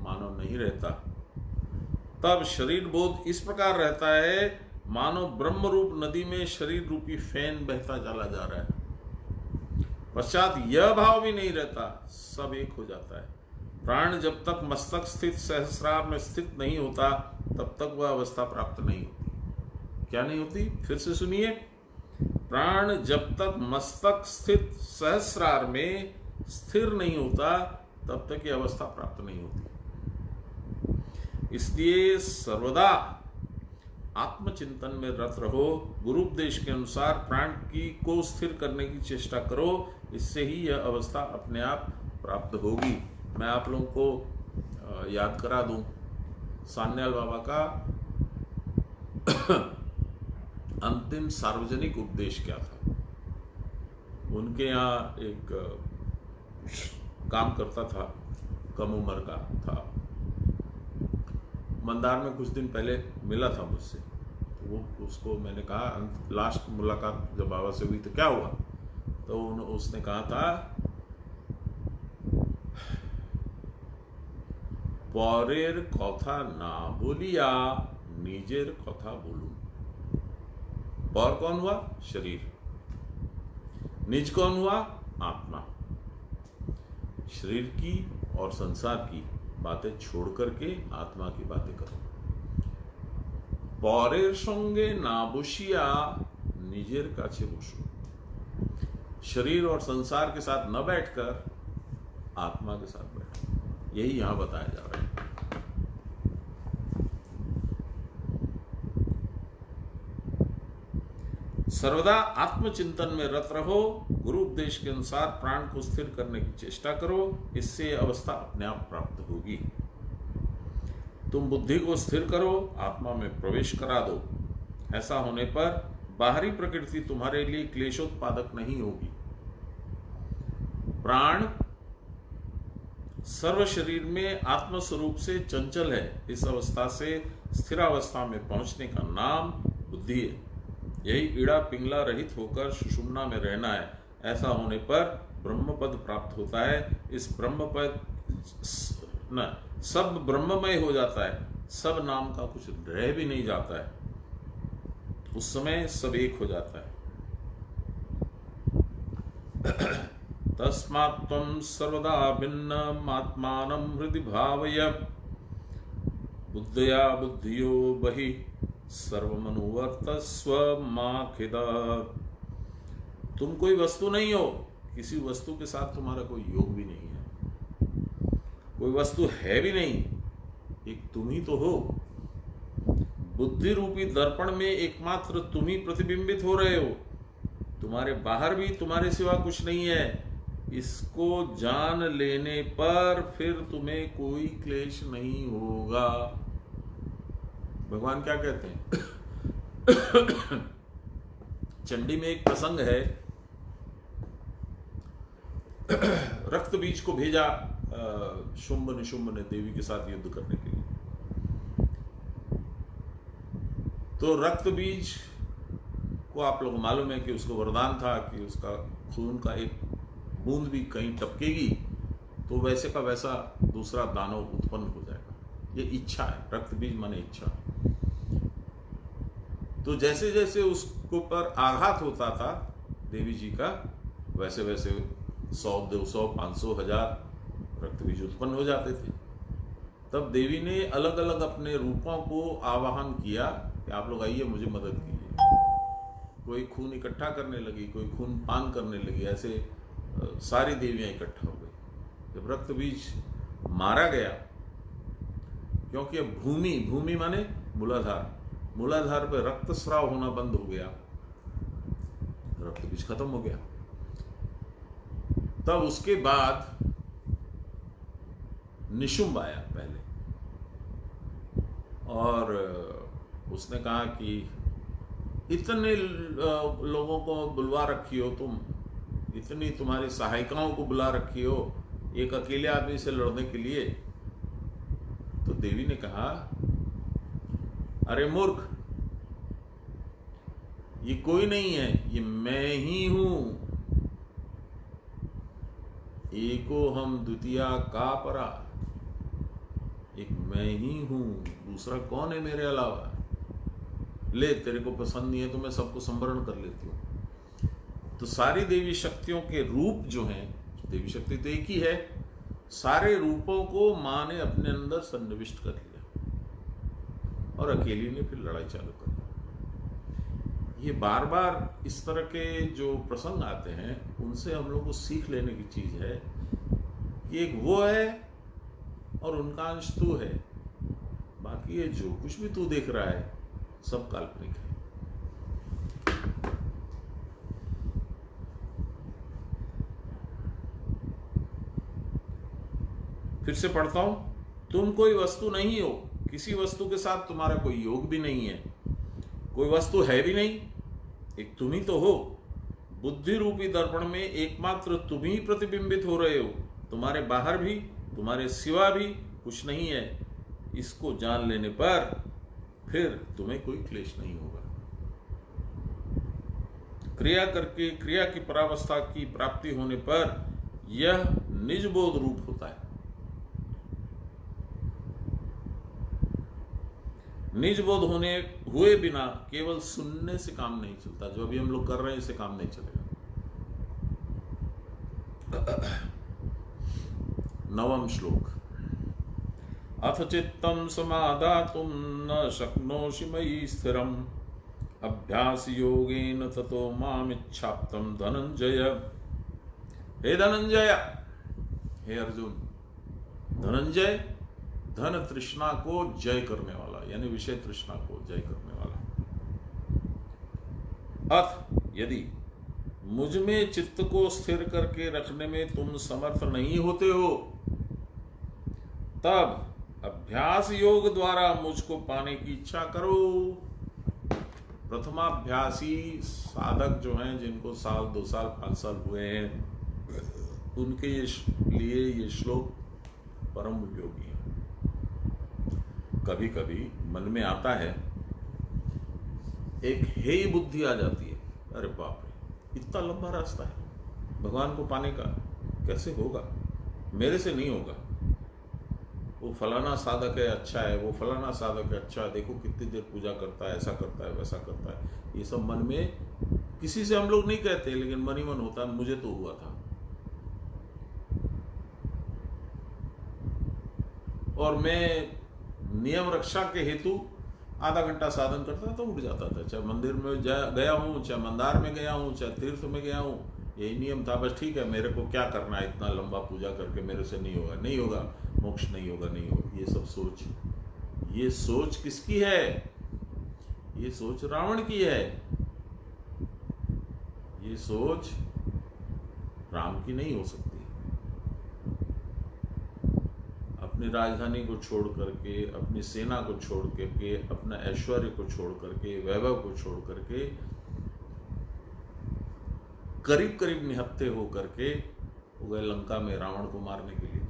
मानो नहीं रहता। तब शरीर बोध इस प्रकार रहता है मानो ब्रह्म रूप नदी में शरीर रूपी फैन बहता चला जा रहा है। पश्चात यह भाव भी नहीं रहता, सब एक हो जाता है। प्राण जब तक मस्तक स्थित सहस्रार में स्थित नहीं होता, तब तक वह अवस्था प्राप्त नहीं होती। क्या नहीं होती? फिर से सुनिए। प्राण जब तक मस्तक स्थित सहस्रार में स्थिर नहीं होता, तब तक यह अवस्था प्राप्त नहीं होती। इसलिए सर्वदा आत्मचिंतन में रत रहो। गुरु उपदेश के अनुसार प्राण को स्थिर करने की चेष्टा करो। इससे ही यह अवस्था अपने आप प्राप्त होगी। मैं आप लोगों को याद करा दूं, सान्याल बाबा का अंतिम सार्वजनिक उपदेश क्या था। उनके यहाँ एक काम करता था, कम उम्र का था, मंदार में कुछ दिन पहले मिला था मुझसे। तो वो उसको मैंने कहा, लास्ट मुलाकात जब बाबा से हुई तो क्या हुआ, तो उसने कहा था, পরের কথা না বলিয়া নিজের কথা বলুন। पर कौन हुआ? शरीर। निज कौन हुआ? आत्मा। शरीर की और संसार की बातें छोड़ करके आत्मा की बातें करो। পরের সঙ্গে না বসিয়া নিজের কাছে বসো। शरीर और संसार के साथ न बैठकर आत्मा के साथ बैठो। यही यहां बताया जा रहा है। सर्वदा आत्मचिंतन में रत रहो। गुरु उपदेश के अनुसार प्राण को स्थिर करने की चेष्टा करो। इससे अवस्था अपने आप प्राप्त होगी। तुम बुद्धि को स्थिर करो, आत्मा में प्रवेश करा दो। ऐसा होने पर बाहरी प्रकृति तुम्हारे लिए क्लेशोत्पादक नहीं होगी। प्राण सर्व शरीर में आत्म स्वरूप से चंचल है। इस अवस्था से स्थिरावस्था में पहुंचने का नाम बुद्धि है। यही ईड़ा पिंगला रहित होकर सुषुम्ना में रहना है। ऐसा होने पर ब्रह्मपद प्राप्त होता है। इस ब्रह्मपद न सब ब्रह्ममय हो जाता है। सब नाम का कुछ रह भी नहीं जाता है। उस समय सब एक हो जाता है। तस्मात् त्वं सर्वदा भिन्नमात्मानं हृदि भावय। बुद्धया बुद्धियो बहि सर्वमनुवर्तस्व माखिद। तुम कोई वस्तु नहीं हो, किसी वस्तु के साथ तुम्हारा कोई योग भी नहीं है। कोई वस्तु है भी नहीं, एक तुम ही तो हो। बुद्धि रूपी दर्पण में एकमात्र तुम ही प्रतिबिंबित हो रहे हो। तुम्हारे बाहर भी तुम्हारे सिवा कुछ नहीं है। इसको जान लेने पर फिर तुम्हें कोई क्लेश नहीं होगा। भगवान क्या कहते हैं? चंडी में एक प्रसंग है। रक्त बीज को भेजा शुंभ निशुंभ ने देवी के साथ युद्ध करने के लिए। तो रक्त बीज को आप लोग मालूम है कि उसको वरदान था कि उसका खून का एक बूंद भी कहीं टपकेगी तो वैसे का वैसा दूसरा दानव उत्पन्न हो जाएगा। ये इच्छा है, रक्त बीज माने इच्छा। तो जैसे जैसे उसके ऊपर आघात होता था देवी जी का, वैसे वैसे 100, 200, 500, 1000 रक्त बीज उत्पन्न हो जाते थे। तब देवी ने अलग अलग अपने रूपों को आवाहन किया कि आप लोग आइए, मुझे मदद कीजिए। कोई खून इकट्ठा करने लगी, कोई खून पान करने लगी, ऐसे सारी देवियां इकट्ठा हो गई। जब रक्त बीज मारा गया, क्योंकि अब भूमि माने मूलाधार पे रक्तस्राव होना बंद हो गया, रक्त बीज खत्म हो गया। तब उसके बाद निशुंभ आया पहले, और उसने कहा कि इतने लोगों को बुलवा रखी हो तुम, इतनी तुम्हारी सहायिकाओं को बुला रखी हो एक अकेले आदमी से लड़ने के लिए। तो देवी ने कहा, अरे मूर्ख, ये कोई नहीं है, ये मैं ही हूं। एको हम द्वितीया का परा, एक मैं ही हूं, दूसरा कौन है मेरे अलावा। ले, तेरे को पसंद नहीं है तो मैं सबको संवरण कर लेती हूं। तो सारी देवी शक्तियों के रूप जो हैं, देवी शक्ति तो एक ही है, सारे रूपों को मां ने अपने अंदर सन्निविष्ट कर लिया और अकेली ने फिर लड़ाई चालू कर दी। ये बार बार इस तरह के जो प्रसंग आते हैं उनसे हम लोग को सीख लेने की चीज है कि एक वो है और उनका अंश तू है, बाकी ये जो कुछ भी तू देख रहा है सब काल्पनिक है। फिर से पढ़ता हूं, तुम कोई वस्तु नहीं हो, किसी वस्तु के साथ तुम्हारा कोई योग भी नहीं है, कोई वस्तु है भी नहीं, एक तुम ही तो हो। बुद्धि रूपी दर्पण में एकमात्र तुम ही प्रतिबिंबित हो रहे हो, तुम्हारे बाहर भी तुम्हारे सिवा भी कुछ नहीं है। इसको जान लेने पर फिर तुम्हें कोई क्लेश नहीं होगा। क्रिया करके क्रिया की परावस्था की प्राप्ति होने पर यह निज बोध रूप होता है। निज बोध होने हुए बिना केवल सुनने से काम नहीं चलता। जो अभी हम लोग कर रहे हैं इससे काम नहीं चलेगा। 9वां श्लोक, अथ चित्तं समादातुं न शक्नोषि मयि स्थिरम् अभ्यास योगेन ततो मामिच्छाप्तं धनंजय। हे धनंजय, हे अर्जुन, धनंजय धन तृष्णा को जय करने वाला, यानी विषय तृष्णा को जय करने वाला। अथ यदि मुझ में चित्त को स्थिर करके रखने में तुम समर्थ नहीं होते हो, तब अभ्यास योग द्वारा मुझको पाने की इच्छा करो। प्रथमाभ्यासी साधक जो हैं, जिनको 1 2 साल 5 साल हुए हैं, उनके लिए ये श्लोक परम उपयोगी है। कभी कभी मन में आता है, एक हेय बुद्धि आ जाती है, अरे बाप रे, इतना लंबा रास्ता है भगवान को पाने का, कैसे होगा, मेरे से नहीं होगा। वो फलाना साधक है अच्छा है, वो फलाना साधक है अच्छा है, देखो कितनी देर पूजा करता है, ऐसा करता है वैसा करता है। ये सब मन में किसी से हम लोग नहीं कहते, लेकिन मन ही मन होता है। मुझे तो हुआ था। और मैं नियम रक्षा के हेतु आधा घंटा साधन करता था तो उठ जाता था। चाहे मंदिर में गया हूं, चाहे मंदार में गया हूं, चाहे तीर्थ में गया हूं, यही नियम था। बस ठीक है, मेरे को क्या करना है, इतना लंबा पूजा करके मेरे से नहीं होगा, नहीं होगा, मोक्ष नहीं होगा, नहीं होगा। ये सब सोच, ये सोच किसकी है? ये सोच रावण की है। ये सोच राम की नहीं हो सकती। अपनी राजधानी को छोड़ करके, अपनी सेना को छोड़ करके, अपना ऐश्वर्य को छोड़ करके, वैभव को छोड़ करके, करीब करीब निहत्थे हो करके वो गए लंका में रावण को मारने के लिए।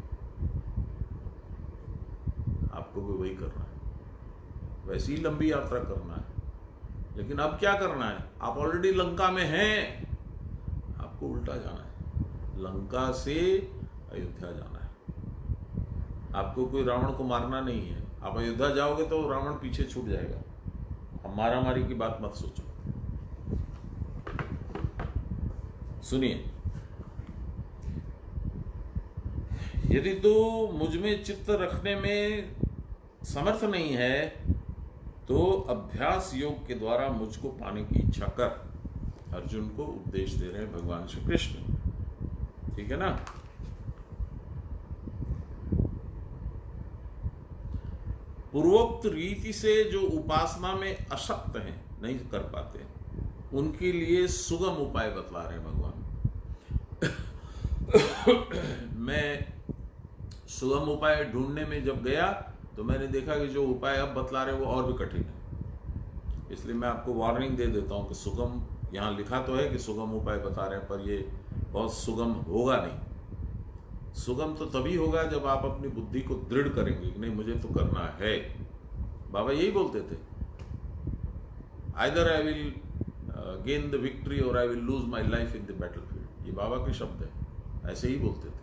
आपको भी वही करना है, वैसी ही लंबी यात्रा करना है। लेकिन अब क्या करना है? आप ऑलरेडी लंका में हैं, आपको उल्टा जाना है, लंका से अयोध्या जाना है। आपको कोई रावण को मारना नहीं है। आप अयोध्या जाओगे तो रावण पीछे छूट जाएगा। अब मारामारी की बात मत सोचो। सुनिए, यदि तो मुझ में चित्त रखने में समर्थ नहीं है तो अभ्यास योग के द्वारा मुझको पाने की इच्छा कर। अर्जुन को उपदेश दे रहे हैं भगवान श्री कृष्ण। ठीक है ना? पूर्वोक्त रीति से जो उपासना में अशक्त हैं, नहीं कर पाते, उनके लिए सुगम उपाय बतला रहे हैं भगवान। मैं सुगम उपाय ढूंढने में जब गया तो मैंने देखा कि जो उपाय अब बतला रहे हैं वो और भी कठिन है। इसलिए मैं आपको वार्निंग दे देता हूं कि सुगम, यहाँ लिखा तो है कि सुगम उपाय बता रहे हैं, पर ये बहुत सुगम होगा नहीं। सुगम तो तभी होगा जब आप अपनी बुद्धि को दृढ़ करेंगे कि नहीं, मुझे तो करना है। बाबा यही बोलते थे, either I will gain the victory or I will lose my life in the battlefield. ये बाबा के शब्द है, ऐसे ही बोलते थे।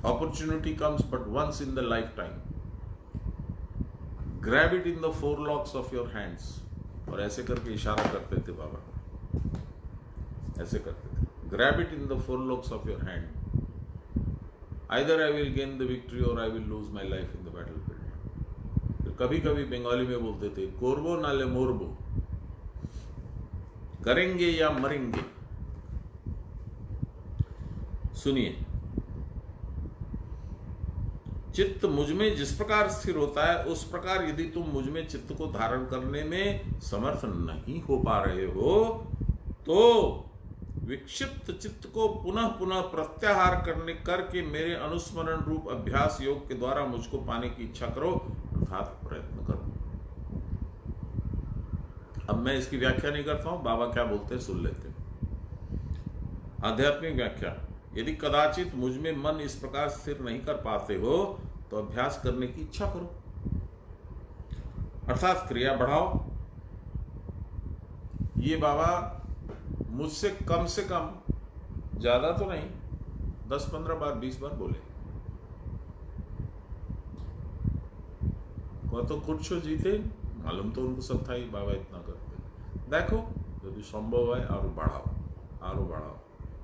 Opportunity comes but once in the lifetime. Grab it in the forelocks of your hands. और ऐसे करके इशारा करते थे बाबा, ऐसे करते थे, grab it in the forelocks of your hand. Either I will gain the victory or I will lose my life in the battlefield. फिर कभी कभी बंगाली में बोलते थे, कोरबो नाले मोरबो, करेंगे या मरेंगे। सुनिए, चित्त मुझ में जिस प्रकार स्थिर होता है उस प्रकार यदि तुम मुझ में चित्त को धारण करने में समर्थ नहीं हो पा रहे हो तो विक्षिप्त चित्त को पुनः पुनः प्रत्याहार करके मेरे अनुस्मरण रूप अभ्यास योग के द्वारा मुझको पाने की इच्छा करो, अर्थात प्रयत्न करो। अब मैं इसकी व्याख्या नहीं करता हूं, बाबा क्या बोलते हैं सुन लेते हैं। आध्यात्मिक व्याख्या, यदि कदाचित मुझ में मन इस प्रकार स्थिर नहीं कर पाते हो तो अभ्यास करने की इच्छा करो, अर्थात क्रिया बढ़ाओ। ये बाबा मुझसे कम से कम, ज्यादा तो नहीं, 10-15 बार 20 बार बोले। कोई तो कुछ जीते, मालूम तो उनको सब था ही, बाबा इतना करते। देखो यदि संभव है और बढ़ाओ, आरो बढ़ाओ,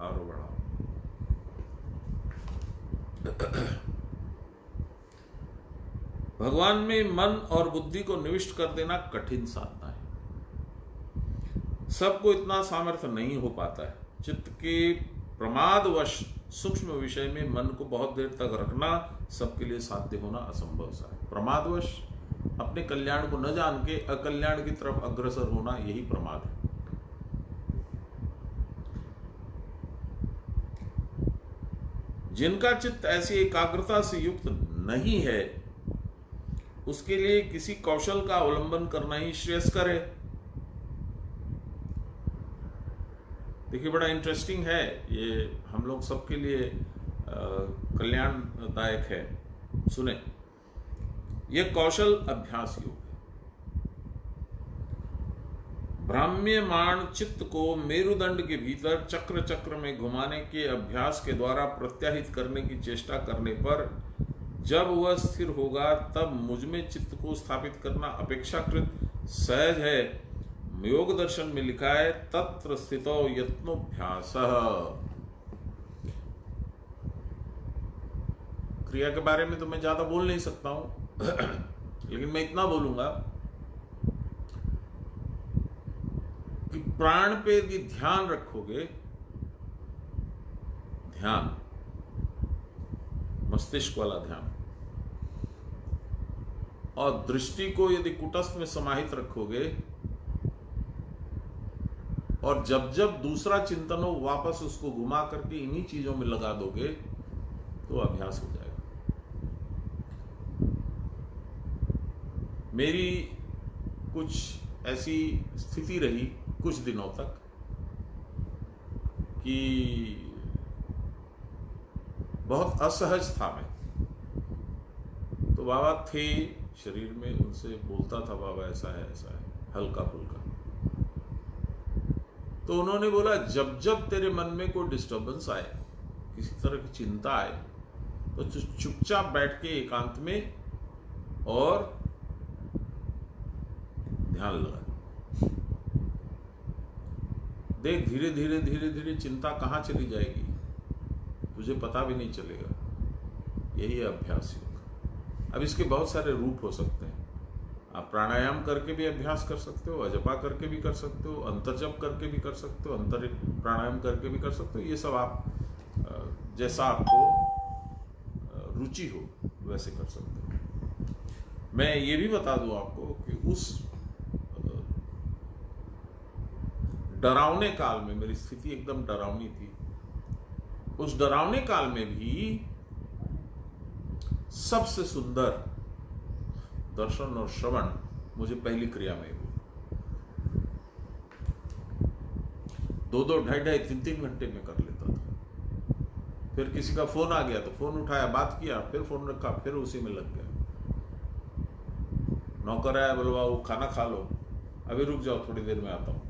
आरो बढ़ाओ। भगवान में मन और बुद्धि को निविष्ट कर देना कठिन साधना है। सबको इतना सामर्थ्य नहीं हो पाता है। चित्त के प्रमादवश सूक्ष्म विषय में मन को बहुत देर तक रखना सबके लिए साध्य होना असंभव सा है। प्रमादवश अपने कल्याण को न जान के अकल्याण की तरफ अग्रसर होना, यही प्रमाद है। जिनका चित्त ऐसी एकाग्रता से युक्त नहीं है उसके लिए किसी कौशल का अवलंबन करना ही श्रेयस्कर है। देखिए, बड़ा इंटरेस्टिंग है ये, हम लोग सबके लिए कल्याणदायक है। सुने, यह कौशल अभ्यास योग है। भ्राम्यमाण चित्त को मेरुदंड के भीतर चक्र चक्र में घुमाने के अभ्यास के द्वारा प्रत्याहित करने की चेष्टा करने पर जब वह स्थिर होगा तब मुझ में चित्त को स्थापित करना अपेक्षाकृत सहज है। योग दर्शन में लिखा है, तत्र स्थितो यत्नोभ्यासः। क्रिया के बारे में तो मैं ज्यादा बोल नहीं सकता हूं लेकिन मैं इतना बोलूंगा कि प्राण पे यदि ध्यान रखोगे, ध्यान, मस्तिष्क वाला ध्यान, और दृष्टि को यदि कुटस्थ में समाहित रखोगे और जब जब दूसरा चिंतन हो वापस उसको घुमा करके इन्हीं चीजों में लगा दोगे तो अभ्यास हो जाएगा। मेरी कुछ ऐसी स्थिति रही कुछ दिनों तक कि बहुत असहज था मैं, तो बाबा थे शरीर में, उनसे बोलता था बाबा ऐसा है हल्का फुल्का। तो उन्होंने बोला जब जब तेरे मन में कोई डिस्टर्बेंस आए, किसी तरह की चिंता आए, तो चुपचाप बैठ के एकांत में और ध्यान लगा देख, धीरे धीरे धीरे धीरे चिंता कहाँ चली जाएगी तुझे पता भी नहीं चलेगा। यही है अभ्यास योग। अब इसके बहुत सारे रूप हो सकते हैं। आप प्राणायाम करके भी अभ्यास कर सकते हो, अजपा करके भी कर सकते हो, अंतर्जप करके भी कर सकते हो, अंतर प्राणायाम करके भी कर सकते हो। ये सब आप जैसा आपको रुचि हो वैसे कर सकते हो। मैं ये भी बता दूं आपको कि उस डरावने काल में, मेरी स्थिति एकदम डरावनी थी, उस डरावने काल में भी सबसे सुंदर दर्शन और श्रवण मुझे पहली क्रिया में हुई। 2-2, 2.5-2.5, 3-3 घंटे में कर लेता था। फिर किसी का फोन आ गया तो फोन उठाया, बात किया, फिर फोन रखा, फिर उसी में लग गया। नौकर आया, बोलवा वो खाना खा लो, अभी रुक जाओ थोड़ी देर में आता हूँ,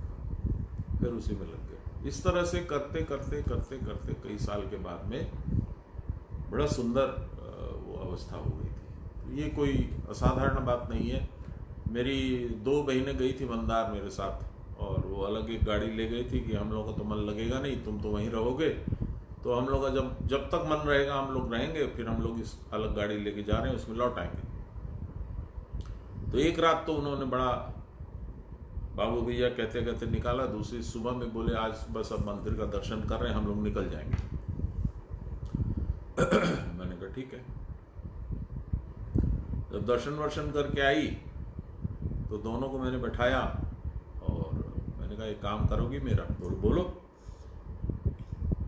फिर उसी में लग गया। इस तरह से करते करते करते करते कई साल के बाद में बड़ा सुंदर वो अवस्था हो गई थी। ये कोई असाधारण बात नहीं है। मेरी 2 बहनें गई थी मंदार मेरे साथ, और वो अलग एक गाड़ी ले गई थी कि हम लोगों का तो मन लगेगा नहीं, तुम तो वहीं रहोगे, तो हम लोग का जब तक मन रहेगा हम लोग रहेंगे, फिर हम लोग इस अलग गाड़ी लेके जा रहे हैं, उसमें लौट आएंगे। तो एक रात तो उन्होंने बड़ा बाबू भैया कहते कहते निकाला, दूसरी सुबह में बोले आज बस अब मंदिर का दर्शन कर रहे हैं, हम लोग निकल जाएंगे। मैंने कहा ठीक है। जब दर्शन वर्शन करके आई तो दोनों को मैंने बैठाया और मैंने कहा एक काम करोगी मेरा? बोलो।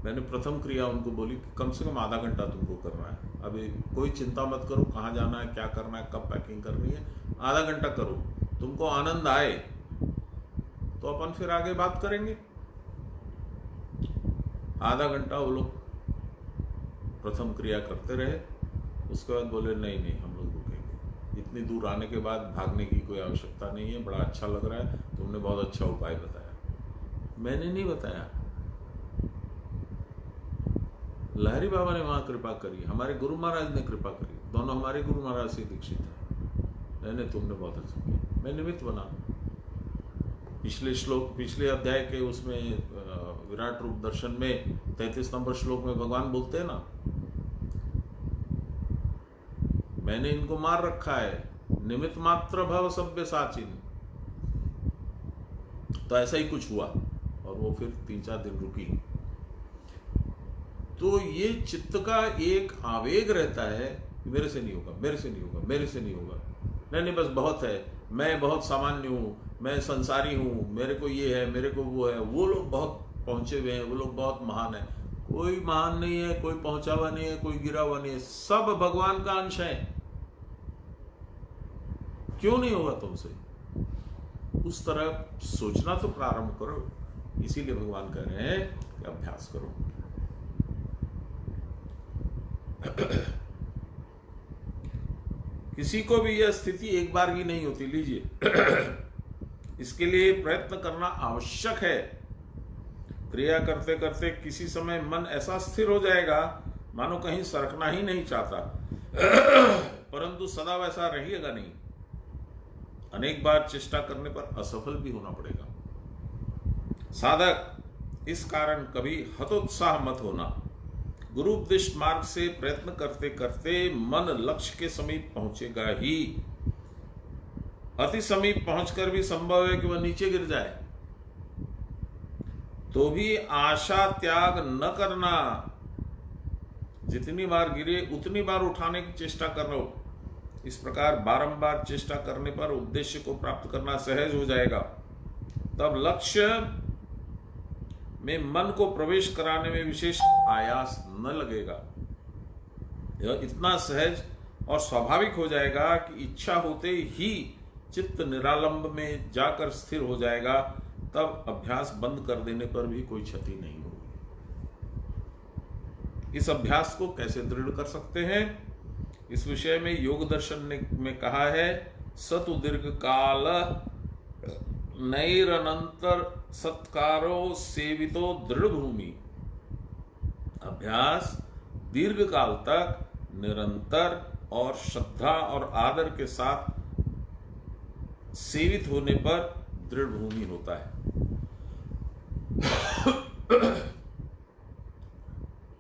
मैंने प्रथम क्रिया उनको बोली कि कम से कम आधा घंटा तुमको करना है, अभी कोई चिंता मत करो कहाँ जाना है, क्या करना है, कब पैकिंग करनी है, आधा घंटा करो, तुमको आनंद आए तो अपन फिर आगे बात करेंगे। आधा घंटा वो लोग प्रथम क्रिया करते रहे। उसके बाद बोले नहीं नहीं हम लोग रुकेंगे, इतनी दूर आने के बाद भागने की कोई आवश्यकता नहीं है, बड़ा अच्छा लग रहा है, तुमने बहुत अच्छा उपाय बताया। मैंने नहीं बताया, लहरी बाबा ने वहां कृपा करी, हमारे गुरु महाराज ने कृपा करी, दोनों हमारे गुरु महाराज से दीक्षित है। नहीं तुमने बहुत अच्छा किया, मैं निमित्त बना। पिछले अध्याय के उसमें विराट रूप दर्शन में 33 नंबर श्लोक में भगवान बोलते हैं ना, मैंने इनको मार रखा है, निमित्त मात्र भव सभ्य साचिन। तो ऐसा ही कुछ हुआ और वो फिर 3-4 दिन रुकी। तो ये चित्त का एक आवेग रहता है कि मेरे से नहीं होगा, मेरे से नहीं होगा, मेरे से नहीं होगा, नहीं बस बहुत है, मैं बहुत सामान्य हूँ, मैं संसारी हूँ, मेरे को ये है, मेरे को वो है। वो लोग बहुत पहुंचे हुए हैं, वो लोग बहुत महान है। कोई महान नहीं है, कोई पहुंचा हुआ नहीं है, कोई गिरा हुआ नहीं है, सब भगवान का अंश है। क्यों नहीं होगा तुमसे? उस तरह सोचना तो प्रारंभ करो। इसीलिए भगवान कह रहे हैं कि अभ्यास करो। किसी को भी यह स्थिति एक बार की नहीं होती। लीजिए इसके लिए प्रयत्न करना आवश्यक है। क्रिया करते करते किसी समय मन ऐसा स्थिर हो जाएगा मानो कहीं सरकना ही नहीं चाहता, परंतु सदा वैसा रहेगा नहीं। अनेक बार चेष्टा करने पर असफल भी होना पड़ेगा। साधक इस कारण कभी हतोत्साह मत होना। गुरु उपदिष्ट मार्ग से प्रयत्न करते करते मन लक्ष्य के समीप पहुंचेगा ही। अति समीप पहुंचकर भी संभव है कि वह नीचे गिर जाए, तो भी आशा त्याग न करना। जितनी बार गिरे उतनी बार उठाने की चेष्टा करो। इस प्रकार बारंबार चेष्टा करने पर उद्देश्य को प्राप्त करना सहज हो जाएगा। तब लक्ष्य में मन को प्रवेश कराने में विशेष आयास न लगेगा। यह इतना सहज और स्वाभाविक हो जाएगा कि इच्छा होते ही चित्त निरालंब में जाकर स्थिर हो जाएगा। तब अभ्यास बंद कर देने पर भी कोई क्षति नहीं होगी। इस अभ्यास को कैसे दृढ़ कर सकते हैं, इस विषय में योग दर्शन में कहा है, सतु दीर्घ काल नैरनंतर सत्कारो सेवितो दृढ़ भूमि। अभ्यास दीर्घ काल तक निरंतर और श्रद्धा और आदर के साथ सेवित होने पर दृढ़ भूमि होता है।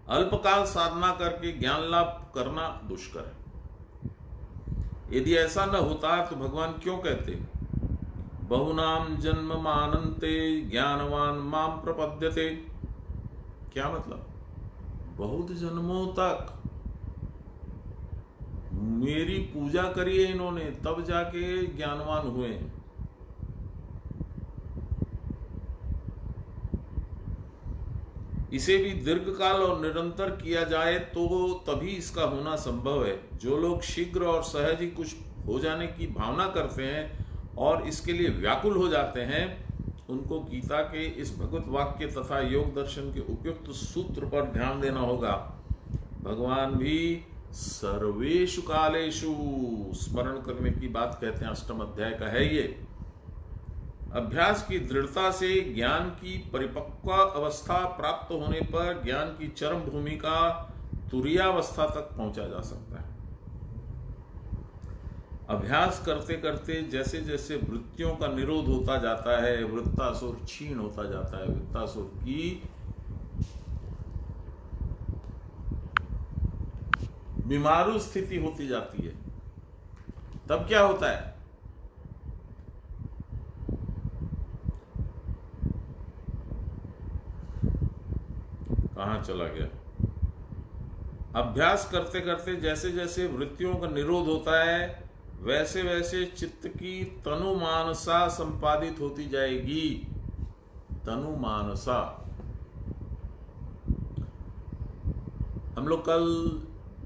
अल्पकाल साधना करके ज्ञान लाभ करना दुष्कर है। यदि ऐसा न होता तो भगवान क्यों कहते, बहुनाम जन्म मानन्ते ज्ञानवान माम प्रपद्यते। क्या मतलब, बहुत जन्मों तक मेरी पूजा करी है इन्होंने, तब जाके ज्ञानवान हुए हैं। इसे भी दीर्घकाल और निरंतर किया जाए तो तभी इसका होना संभव है। जो लोग शीघ्र और सहज ही कुछ हो जाने की भावना करते हैं और इसके लिए व्याकुल हो जाते हैं, उनको गीता के इस भगवत वाक्य तथा योग दर्शन के उपयुक्त सूत्र पर ध्यान देना होगा। भगवान भी सर्वेषु कालेषु स्मरण करने की बात कहते हैं। 8वें अध्याय का है ये। अभ्यास की दृढ़ता से ज्ञान की परिपक्व अवस्था प्राप्त होने पर ज्ञान की चरम भूमिका तुरीयावस्था तक पहुंचा जा सकता है। अभ्यास करते करते जैसे जैसे वृत्तियों का निरोध होता जाता है, वृत्तासुर क्षीण होता जाता है, वृत्तासुर की बीमारू स्थिति होती जाती है, तब क्या होता है, कहां चला गया। अभ्यास करते करते जैसे जैसे वृत्तियों का निरोध होता है, वैसे वैसे चित्त की तनु मानसा संपादित होती जाएगी। तनु मानसा, हम लोग कल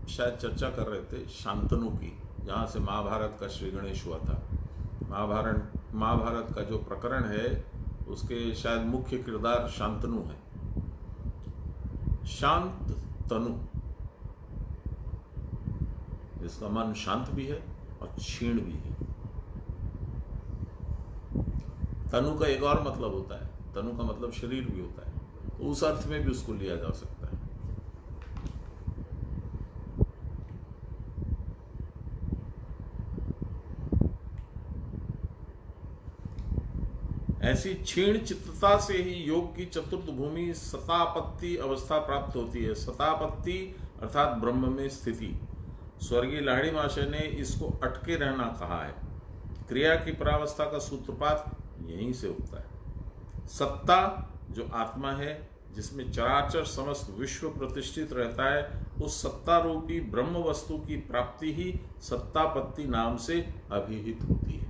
शायद चर्चा कर रहे थे शांतनु की, जहां से महाभारत का श्री गणेश हुआ था। महाभारत का जो प्रकरण है उसके शायद मुख्य किरदार शांतनु है। शांत तनु, जिसका मन शांत भी है और क्षीण भी है। तनु का एक और मतलब होता है, तनु का मतलब शरीर भी होता है, तो उस अर्थ में भी उसको लिया जा सकता है। ऐसी क्षीण चित्तता से ही योग की चतुर्थ भूमि सतापत्ति अवस्था प्राप्त होती है। सतापत्ति अर्थात ब्रह्म में स्थिति। स्वर्गीय लाहिड़ी महाशय ने इसको अटके रहना कहा है। क्रिया की परावस्था का सूत्रपात यहीं से होता है। सत्ता जो आत्मा है, जिसमें चराचर समस्त विश्व प्रतिष्ठित रहता है, उस सत्ता रूपी ब्रह्म वस्तु की प्राप्ति ही सत्तापत्ति नाम से अभिहित होती है।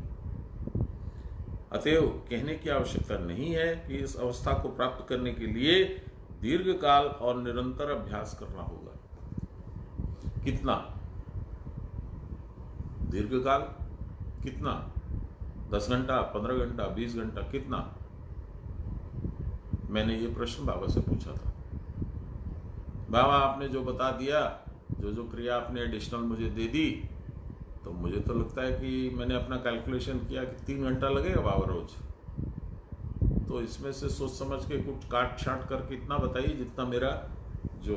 अतएव कहने की आवश्यकता नहीं है कि इस अवस्था को प्राप्त करने के लिए दीर्घ काल और निरंतर अभ्यास करना होगा। कितना दीर्घ काल, कितना 10 घंटा, 15 घंटा, 20 घंटा, कितना? मैंने ये प्रश्न बाबा से पूछा था। बाबा आपने जो बता दिया, जो क्रिया आपने एडिशनल मुझे दे दी, तो मुझे तो लगता है कि मैंने अपना कैलकुलेशन किया कि 3 घंटा लगेगा बाबा रोज। तो इसमें से सोच समझ के कुछ काट छाट करके इतना बताइए जितना मेरा जो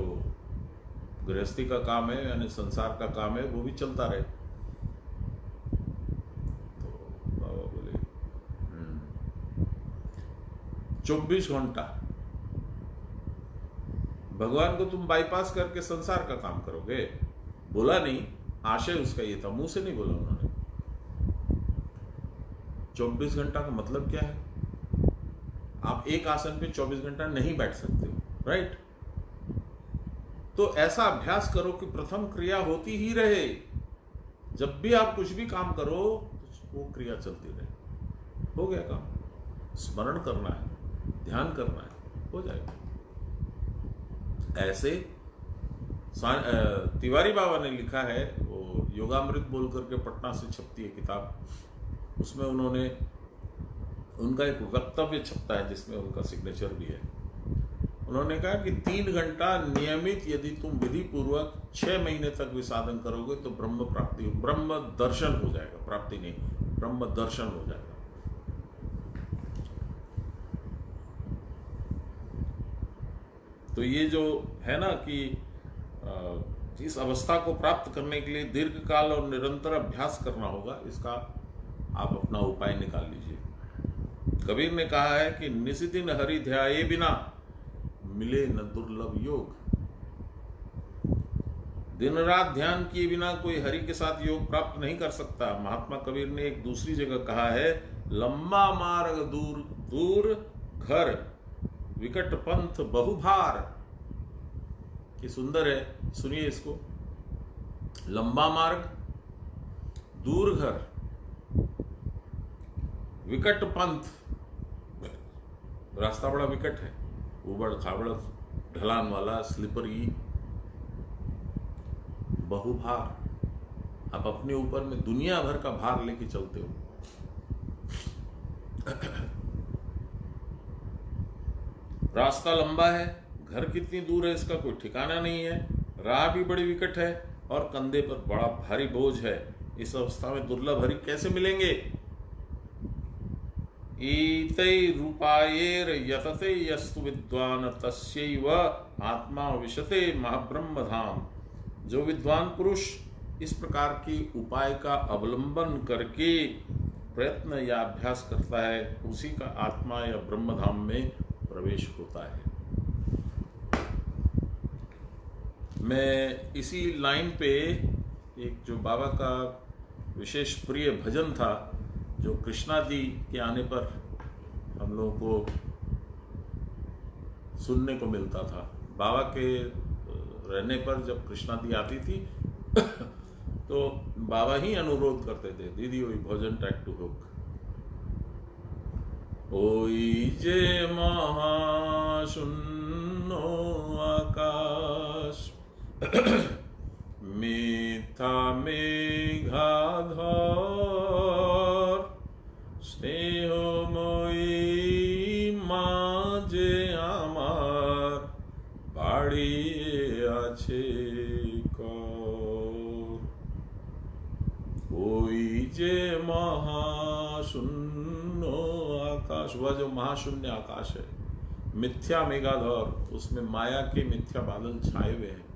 गृहस्थी का काम है, यानी संसार का काम है, वो भी चलता रहे। तो बाबा बोले 24 घंटा भगवान को तुम बाईपास करके संसार का काम करोगे? बोला नहीं, आशय उसका ये था, मुंह से नहीं बोला उन्होंने। 24 घंटा का मतलब क्या है? आप एक आसन पे 24 घंटा नहीं बैठ सकते हो, राइट? तो ऐसा अभ्यास करो कि प्रथम क्रिया होती ही रहे। जब भी आप कुछ भी काम करो तो वो क्रिया चलती रहे। हो गया काम। स्मरण करना है, ध्यान करना है, हो जाएगा। ऐसे तिवारी बाबा ने लिखा है, वो योगामृत बोल करके पटना से छपती है किताब, उसमें उन्होंने उनका एक वक्तव्य छपता है जिसमें उनका सिग्नेचर भी है। उन्होंने कहा कि 3 घंटा नियमित यदि तुम विधि पूर्वक 6 महीने तक भी साधन करोगे तो ब्रह्म प्राप्ति, ब्रह्म दर्शन हो जाएगा, प्राप्ति नहीं, ब्रह्म दर्शन हो जाएगा। तो ये जो है ना कि इस अवस्था को प्राप्त करने के लिए दीर्घ काल और निरंतर अभ्यास करना होगा, इसका आप अपना उपाय निकाल लीजिए। कबीर ने कहा है कि निशिदिन हरि ध्याये बिना मिले न दुर्लभ योग। दिन रात ध्यान किए बिना कोई हरि के साथ योग प्राप्त नहीं कर सकता। महात्मा कबीर ने एक दूसरी जगह कहा है, लंबा मार्ग दूर दूर घर, विकट पंथ बहुभार। ये सुंदर है, सुनिए इसको। लंबा मार्ग, दूर घर, विकट पंथ, रास्ता बड़ा विकट है, उबड़ खाबड़ ढलान वाला, स्लिपरी, बहुभार। आप अपने ऊपर में दुनिया भर का भार लेके चलते हो। रास्ता लंबा है, घर कितनी दूर है इसका कोई ठिकाना नहीं है, राह भी बड़ी विकट है और कंधे पर बड़ा भारी बोझ है। इस अवस्था में दुर्लभ हरि कैसे मिलेंगे? ईतै रूपायेर यतते यस्तु विद्वान तस्यैव आत्मा विशते महाब्रह्म धाम। जो विद्वान पुरुष इस प्रकार की उपाय का अवलंबन करके प्रयत्न या अभ्यास करता है, उसी का आत्मा या ब्रह्म धाम में प्रवेश होता है। मैं इसी लाइन पे एक जो बाबा का विशेष प्रिय भजन था, जो कृष्णादि के आने पर हम लोगों को सुनने को मिलता था। बाबा के रहने पर जब कृष्णादि आती थी तो बाबा ही अनुरोध करते थे, दीदी वही भोजन टैक टू हुक। ओई जे महाशून्यो आकाश, मिथ्या मेघाधर, स्नेहमयी माঝে আমার বাড়িয়ে আছে কর। ওই যে महाशून्य आकाश, वह जो महाशून्य आकाश है, मिथ्या मेघाधर, उसमें माया के मिथ्या बादल छाए हुए हैं।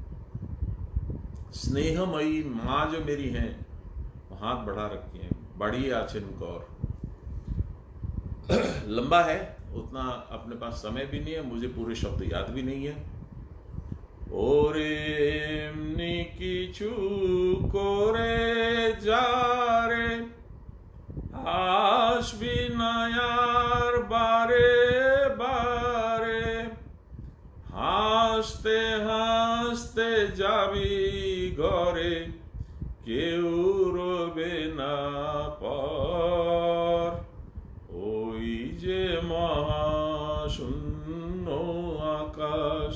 स्नेहमयी माँ जो मेरी हैं, हाथ बढ़ा रखी हैं, बड़ी आचिन कौर। लंबा है, उतना अपने पास समय भी नहीं है, मुझे पूरे शब्द याद भी नहीं है। ओरे एमनी किछु करे जारे, আসবি না আর বারে বারে, হাসতে হাসতে যাবি ঘরে, কেউ রবে না পর। ওই যে মহাশূন্য আকাশ,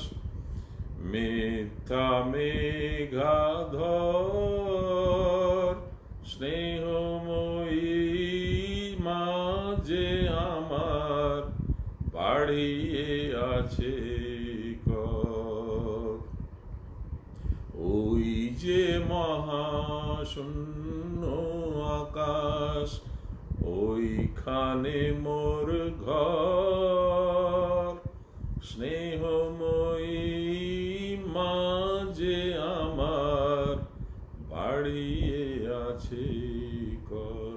মিথ্যা মেঘাধর, স্নেহময়ী মাঝে আমার বাড়িয়ে আছে কর। ওই যে মহাশূন্য আকাশ, ওইখানে মোর ঘর, স্নেহময়ী মাঝে আমার বাড়িয়ে আছে কর।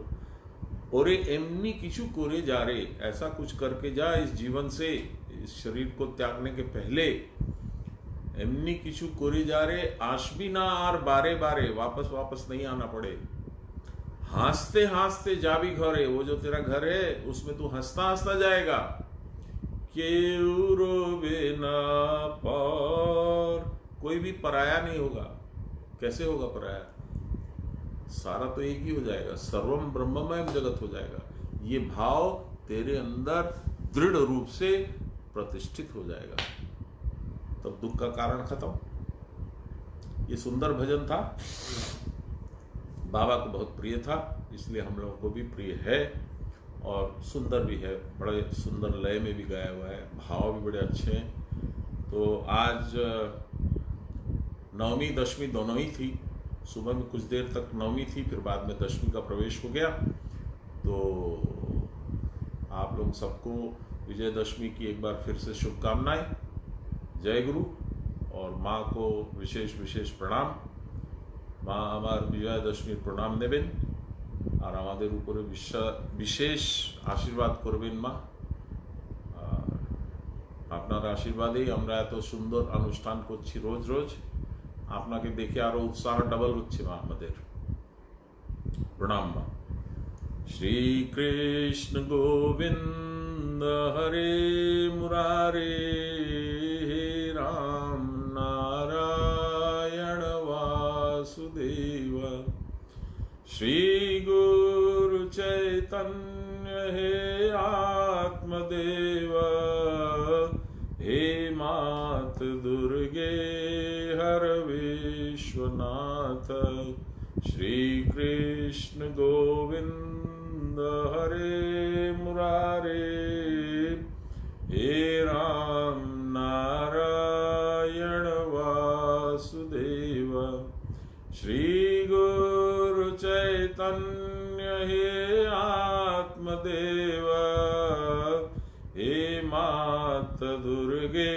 ओरे एमनी किछु कोरे जा रे, ऐसा कुछ करके जा इस जीवन से, इस शरीर को त्यागने के पहले। एमनी किछु कोरे जा रे, आशबी ना आर बारे बारे, वापस वापस नहीं आना पड़े। हंसते हंसते जाबी घरे, वो जो तेरा घर है उसमें तू हंसता हंसता जाएगा। केउ रोबे ना पर, कोई भी पराया नहीं होगा। कैसे होगा पराया? सारा तो एक ही हो जाएगा, सर्वम ब्रह्ममय जगत हो जाएगा। ये भाव तेरे अंदर दृढ़ रूप से प्रतिष्ठित हो जाएगा, तब दुख का कारण खत्म। ये सुंदर भजन था, बाबा को बहुत प्रिय था, इसलिए हम लोगों को भी प्रिय है और सुंदर भी है। बड़े सुंदर लय में भी गाया हुआ है, भाव भी बड़े अच्छे हैं। तो आज नवमी दशमी दोनों ही थी। सुबह में कुछ देर तक नवमी थी, फिर बाद में दशमी का प्रवेश हो गया। तो आप लोग सबको विजयदशमी की एक बार फिर से शुभकामनाएं। जय गुरु। और माँ को विशेष विशेष प्रणाम। মা আমার বিজয়া দশমীর প্রণাম নেবেন আর আমাদের উপরে বিশেষ আশীর্বাদ করবেন মা। আপনার আশীর্বাদেই আমরা এত সুন্দর অনুষ্ঠান করছি রোজ রোজ। আপনাকে দেখে আরো উৎসাহ ডাবল হচ্ছে মা আমাদের। প্রণাম মা। শ্রী কৃষ্ণ গোবিন্দ হরে মুরারে রাম নারায়ণ वासुदेव। श्री गुरु चैतन्य हे आत्मदेव। हे मात दुर्गे हर विश्वनाथ। श्री कृष्ण गोविंद हरे मुरारे हे राम नारायण वासुदेव। श्री गुरु चैतन्य हे आत्मदेव। हे मात दुर्गे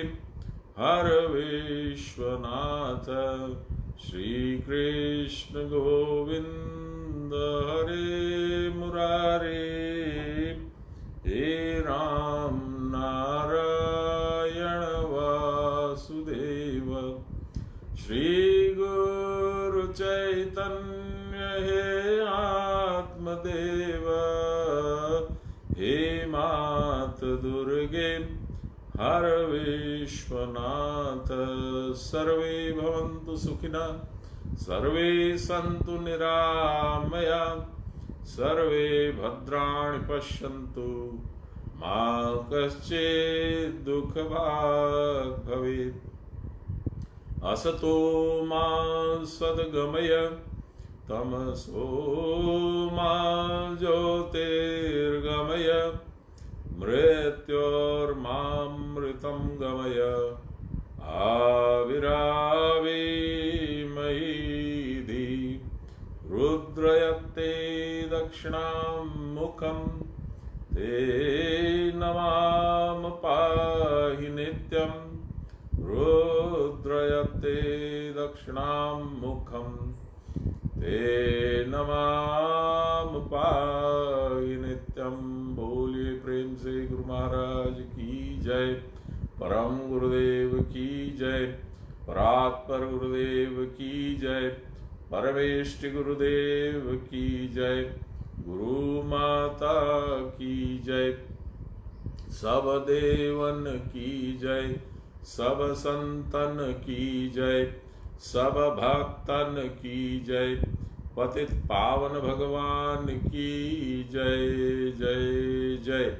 हर विश्वनाथ। श्री कृष्ण गोविंद हरे मुरारे हे राम नारायण वासुदेव। श्री गुरु चैतन्य हे आत्मदेव। हे मात दुर्गे हर विश्वनाथ। सर्वे भवन्तु सुखिनः, सर्वे सन्तु निरामया, सर्वे भद्राणि पश्यन्तु, मा कश्चित् दुःखभाग् भवेत्। असतो मा सद्गमय, तमसो मा ज्योतिर्गमय, मृत्योर्मामृतं गमय। आविराविमयीधि रुद्रयत्ते दक्षिणां मुखं, ते नमाम पाहि नित्यं। रुद्रयत्ते दक्षिणां मुखं, ते नमाम पाहि नित्यं। बोलिए प्रेम से गुरु महाराज की जय। परम गुरुदेव की जय। परात्पर गुरुदेव की जय। परमेष्टि गुरुदेव की जय। गुरु माता की जय। सब देवन की जय। सब संतन की जय। सब भक्तन की जय। पतित पावन भगवान की जय जय जय।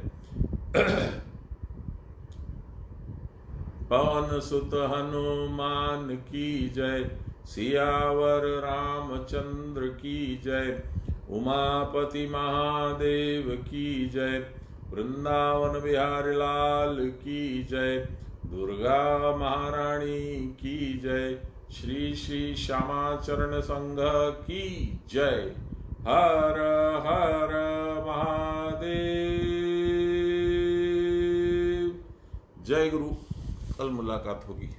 पवन सुत हनुमान की जय। सियावर रामचंद्र की जय। उमापति महादेव की जय। वृंदावन बिहारी लाल की जय। दुर्गा महारानी की जय। श्री श्री श्यामाचरण संघ की जय। हर हर महादेव। जय गुरु। कल मुलाकात होगी।